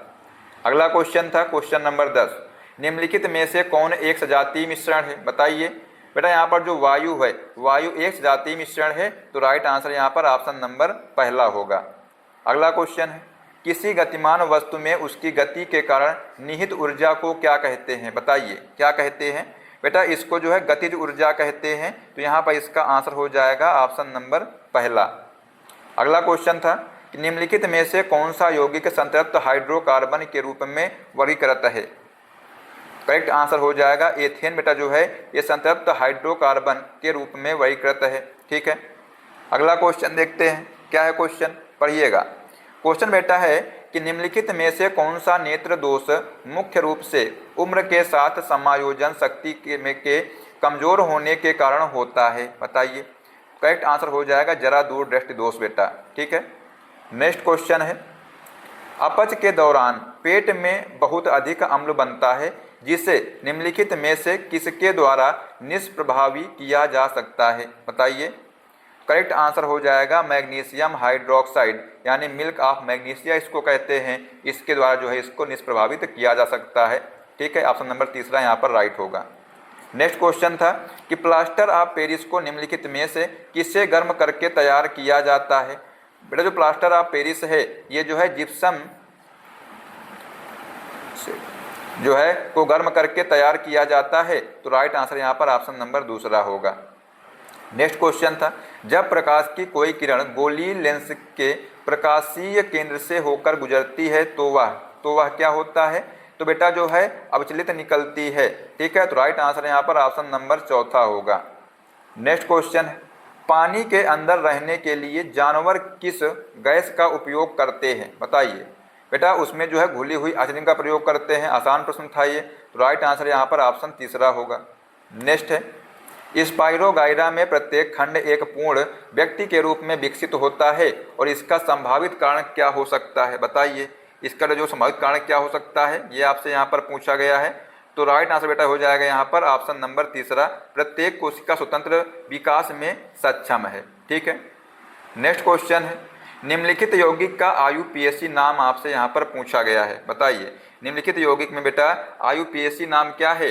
अगला क्वेश्चन था क्वेश्चन नंबर 10, निम्नलिखित में से कौन एक सजातीय मिश्रण है, बताइए। बेटा यहाँ पर जो वायु है वायु एक सजातीय मिश्रण है, तो राइट आंसर यहाँ पर ऑप्शन नंबर पहला होगा। अगला क्वेश्चन है किसी गतिमान वस्तु में उसकी गति के कारण निहित ऊर्जा को क्या कहते हैं, बताइए। क्या कहते हैं बेटा, इसको जो है गतिज ऊर्जा कहते हैं, तो यहाँ पर इसका आंसर हो जाएगा ऑप्शन नंबर पहला। अगला क्वेश्चन था कि निम्नलिखित में से कौन सा यौगिक संतृप्त हाइड्रोकार्बन के रूप में वर्गीकृत है, करेक्ट आंसर हो जाएगा एथेन। बेटा जो है ये संतृप्त हाइड्रोकार्बन के रूप में वर्गीकृत है। ठीक है, अगला क्वेश्चन देखते हैं क्या है क्वेश्चन, पढ़िएगा। क्वेश्चन बेटा है कि निम्नलिखित में से कौन सा नेत्र दोष मुख्य रूप से उम्र के साथ समायोजन शक्ति के कमजोर होने के कारण होता है, बताइए। करेक्ट आंसर हो जाएगा जरा दूर दृष्टि दोष बेटा। ठीक है, नेक्स्ट क्वेश्चन है अपच के दौरान पेट में बहुत अधिक अम्ल बनता है जिसे निम्नलिखित में से किसके द्वारा निष्प्रभावी किया जा सकता है, बताइए। करेक्ट आंसर हो जाएगा मैग्नीशियम हाइड्रोक्साइड, यानी मिल्क ऑफ मैग्नीशिया इसको कहते हैं, इसके द्वारा जो है इसको निष्प्रभावित किया जा सकता है। ठीक है, ऑप्शन नंबर तीसरा यहाँ पर राइट होगा। नेक्स्ट क्वेश्चन था कि प्लास्टर ऑफ पेरिस को निम्नलिखित में से किससे गर्म करके तैयार किया जाता है। बेटा जो प्लास्टर ऑफ पेरिस है ये जो है जिप्सम जो है को गर्म करके तैयार किया जाता है, तो राइट आंसर यहाँ पर ऑप्शन नंबर दूसरा होगा। नेक्स्ट क्वेश्चन था, जब प्रकाश की कोई किरण गोलीय लेंस के प्रकाशीय केंद्र से होकर गुजरती है तो वह क्या होता है? तो बेटा जो है अविचलित निकलती है। ठीक है, तो राइट आंसर यहाँ पर ऑप्शन नंबर चौथा होगा। नेक्स्ट क्वेश्चन है, पानी के अंदर रहने के लिए जानवर किस गैस का उपयोग करते हैं? बताइए। बेटा उसमें जो है घुली हुई ऑक्सीजन का प्रयोग करते हैं। आसान प्रश्न था ये, तो राइट आंसर यहाँ पर ऑप्शन तीसरा होगा। नेक्स्ट है, स्पाइरोगाइरा में प्रत्येक खंड एक पूर्ण व्यक्ति के रूप में विकसित होता है और इसका संभावित कारण क्या हो सकता है? बताइए, इसका जो संभावित कारण क्या हो सकता है, ये आपसे यहाँ पर पूछा गया है। तो राइट आंसर बेटा हो जाएगा यहाँ पर ऑप्शन नंबर तीसरा, प्रत्येक कोशिका स्वतंत्र विकास में सक्षम है। ठीक है, नेक्स्ट क्वेश्चन है, निम्नलिखित यौगिक का IUPAC नाम आपसे यहाँ पर पूछा गया है। बताइए, निम्नलिखित यौगिक में बेटा IUPAC नाम क्या है?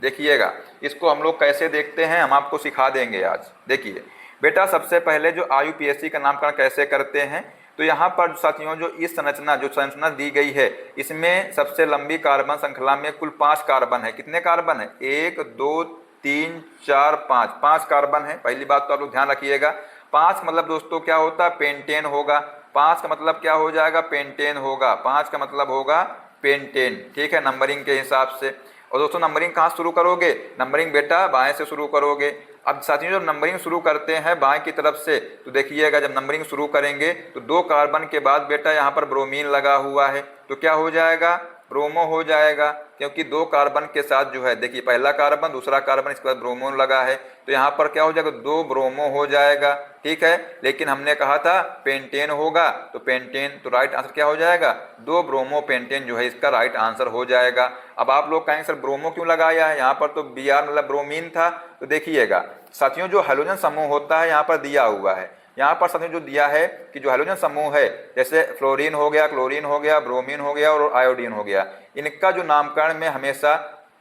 देखिएगा, इसको हम लोग कैसे देखते हैं, हम आपको सिखा देंगे आज। देखिए बेटा, सबसे पहले जो IUPAC का नामकरण कैसे करते हैं, तो यहाँ पर साथियों जो इस संरचना दी गई है, इसमें सबसे लंबी कार्बन श्रृंखला में कुल 5 कार्बन है। कितने कार्बन है? 1 2 3 4 5 कार्बन है। पहली बात तो आप लोग ध्यान रखिएगा, 5 का मतलब दोस्तों क्या होता है? पेंटेन होगा। 5 का मतलब क्या हो जाएगा? पेंटेन होगा। 5 का मतलब होगा पेंटेन। ठीक है, नंबरिंग के हिसाब से। और दोस्तों नंबरिंग कहाँ शुरू करोगे? नंबरिंग बेटा बाएं से शुरू करोगे। अब साथियों जब नंबरिंग शुरू करते हैं बाएं की तरफ से, तो देखिएगा जब नंबरिंग शुरू करेंगे तो 2 कार्बन के बाद बेटा यहाँ पर ब्रोमीन लगा हुआ है, तो क्या हो जाएगा? ब्रोमो हो जाएगा, क्योंकि 2 कार्बन के साथ जो है, देखिए पहला कार्बन दूसरा कार्बन, इसके बाद ब्रोमो लगा है, तो यहाँ पर क्या हो जाएगा? 2 ब्रोमो हो जाएगा। ठीक है, लेकिन हमने कहा था पेंटेन होगा, तो पेंटेन, तो राइट आंसर क्या हो जाएगा? 2 ब्रोमो पेंटेन जो है इसका राइट आंसर हो जाएगा। अब आप लोग कहेंगे सर ब्रोमो क्यों लगाया है? यहाँ पर तो Br मतलब ब्रोमीन था। तो देखिएगा साथियों, जो हैलोजन समूह होता है यहाँ पर दिया हुआ है। यहाँ पर साथियों जो दिया है कि जो हैलोजन समूह है, जैसे फ्लोरीन हो गया, क्लोरीन हो गया, ब्रोमीन हो गया और आयोडीन हो गया, इनका जो नामकरण में हमेशा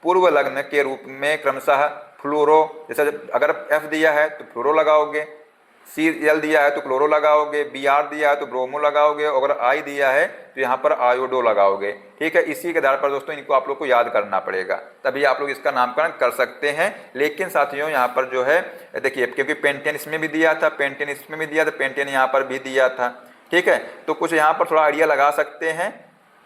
पूर्व लग्न के रूप में क्रमशः फ्लोरो, जैसे अगर F दिया है तो फ्लोरो लगाओगे, Cl दिया है तो क्लोरो लगाओगे, Br दिया है तो ब्रोमो लगाओगे, और अगर I दिया है तो यहाँ पर आयोडो लगाओगे। ठीक है, इसी के आधार पर दोस्तों इनको आप लोग को याद करना पड़ेगा, तभी आप लोग इसका नामकरण कर सकते हैं। लेकिन साथियों यहाँ पर जो है देखिए, क्योंकि पेंटेन इसमें भी दिया था, पेंटेन इसमें भी दिया था, पेंटेन यहाँ पर भी दिया था। ठीक है, तो कुछ यहाँ पर थोड़ा आइडिया लगा सकते हैं,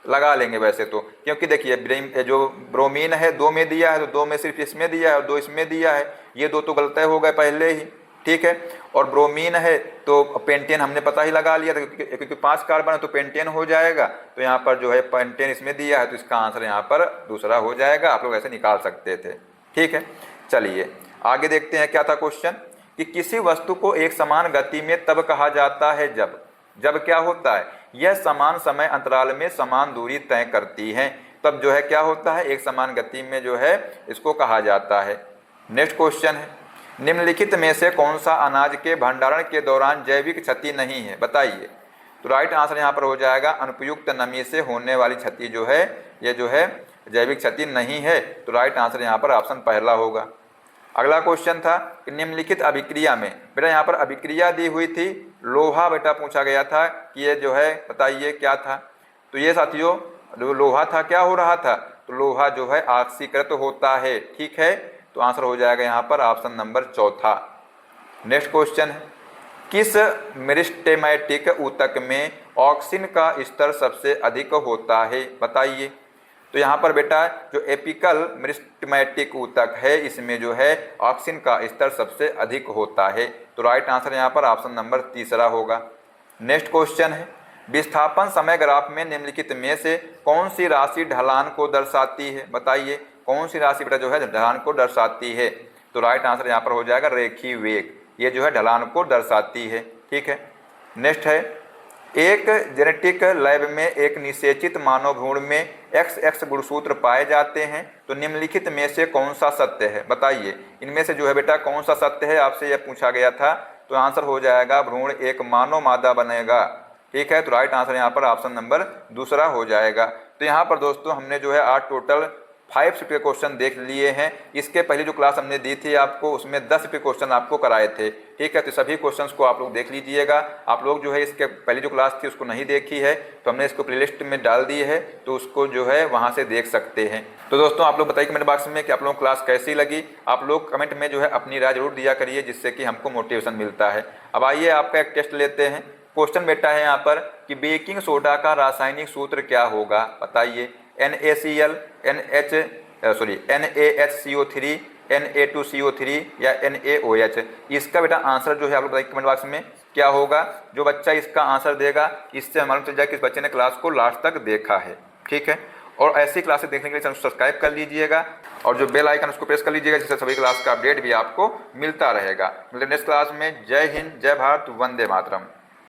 लगा लेंगे वैसे तो, क्योंकि देखिए जो ब्रोमीन है 2 में दिया है, तो 2 में सिर्फ इसमें दिया है और 2 इसमें दिया है, ये 2 तो गलत हो गए पहले ही। ठीक है, और ब्रोमीन है तो पेंटेन हमने पता ही लगा लिया था, क्योंकि 5 कार्बन है तो पेंटेन हो जाएगा। तो यहाँ पर जो है पेंटेन इसमें दिया है, तो इसका आंसर यहाँ पर दूसरा हो जाएगा। आप लोग ऐसे निकाल सकते थे। ठीक है, चलिए आगे देखते हैं क्या था क्वेश्चन, कि किसी वस्तु को एक समान गति में तब कहा जाता है जब क्या होता है? यह समान समय अंतराल में समान दूरी तय करती है, तब जो है क्या होता है? एक समान गति में जो है इसको कहा जाता है। नेक्स्ट क्वेश्चन है, निम्नलिखित में से कौन सा अनाज के भंडारण के दौरान जैविक क्षति नहीं है? बताइए। तो राइट आंसर यहाँ पर हो जाएगा अनुपयुक्त नमी से होने वाली क्षति जो है, ये जो है जैविक क्षति नहीं है। तो राइट आंसर यहाँ पर ऑप्शन पहला होगा। अगला क्वेश्चन था कि निम्नलिखित अभिक्रिया में, बेटा यहाँ पर अभिक्रिया दी हुई थी, लोहा बेटा पूछा गया था कि ये जो है बताइए क्या था? तो ये साथियों लोहा था, क्या हो रहा था? तो लोहा जो है ऑक्सीकृत होता है। ठीक है, तो आंसर हो जाएगा यहाँ पर ऑप्शन नंबर चौथा। नेक्स्ट क्वेश्चन है, किस मेरिस्टेमेटिक ऊतक में ऑक्सीन का स्तर सबसे अधिक होता है? बताइए। तो यहाँ पर बेटा जो एपिकल मेरिस्टेमेटिक ऊतक है, इसमें जो है ऑक्सीन का स्तर सबसे अधिक होता है। तो राइट आंसर यहाँ पर ऑप्शन नंबर तीसरा होगा। नेक्स्ट क्वेश्चन है, विस्थापन समय ग्राफ में निम्नलिखित में से कौन सी राशि ढलान को दर्शाती है? बताइए, कौन सी राशि बेटा जो है ढलान को दर्शाती है? तो राइट आंसर यहाँ पर हो जाएगा रेखीय वेग, ये जो है ढलान को दर्शाती है। ठीक है, नेक्स्ट है, एक जेनेटिक लैब में एक निषेचित मानव भ्रूण में XX गुणसूत्र पाए जाते हैं, तो निम्नलिखित में से कौन सा सत्य है? बताइए, इनमें से जो है बेटा कौन सा सत्य है, आपसे यह पूछा गया था। तो आंसर हो जाएगा भ्रूण एक मानव मादा बनेगा। ठीक है, तो राइट आंसर यहाँ पर ऑप्शन नंबर दूसरा हो जाएगा। तो यहाँ पर दोस्तों हमने जो है आज टोटल 5 शिफ्ट के क्वेश्चन देख लिए हैं। इसके पहले जो क्लास हमने दी थी आपको, उसमें 10 शिफ्ट के क्वेश्चन आपको कराए थे, ठीक है। तो सभी क्वेश्चंस को आप लोग देख लीजिएगा। आप लोग जो है इसके पहले जो क्लास थी उसको नहीं देखी है तो हमने इसको प्लेलिस्ट में डाल दी है, तो उसको जो है वहाँ से देख सकते हैं। तो दोस्तों आप लोग बताइए कमेंट बॉक्स में कि आप लोगों को क्लास कैसी लगी। आप लोग कमेंट में जो है अपनी राय जरूर दिया करिए, जिससे कि हमको मोटिवेशन मिलता है। अब आइए आपका एक टेस्ट लेते हैं। क्वेश्चन बेटा है यहाँ पर कि बेकिंग सोडा का रासायनिक सूत्र क्या होगा, बताइए। NaCl, NaHCO3, Na2CO3 या NaOH। इसका बेटा आंसर जो है आप लोग बताइए कमेंट बॉक्स में क्या होगा। जो बच्चा इसका आंसर देगा, इससे मालूम चल जाए कि इस बच्चे ने क्लास को लास्ट तक देखा है, ठीक है। और ऐसी क्लासेस देखने के लिए चैनल सब्सक्राइब कर लीजिएगा और जो बेल आइकन उसको प्रेस कर लीजिएगा, जिससे सभी क्लास का अपडेट भी आपको मिलता रहेगा। मिलते हैं नेक्स्ट क्लास में। जय हिंद, जय भारत, वंदे मातरम।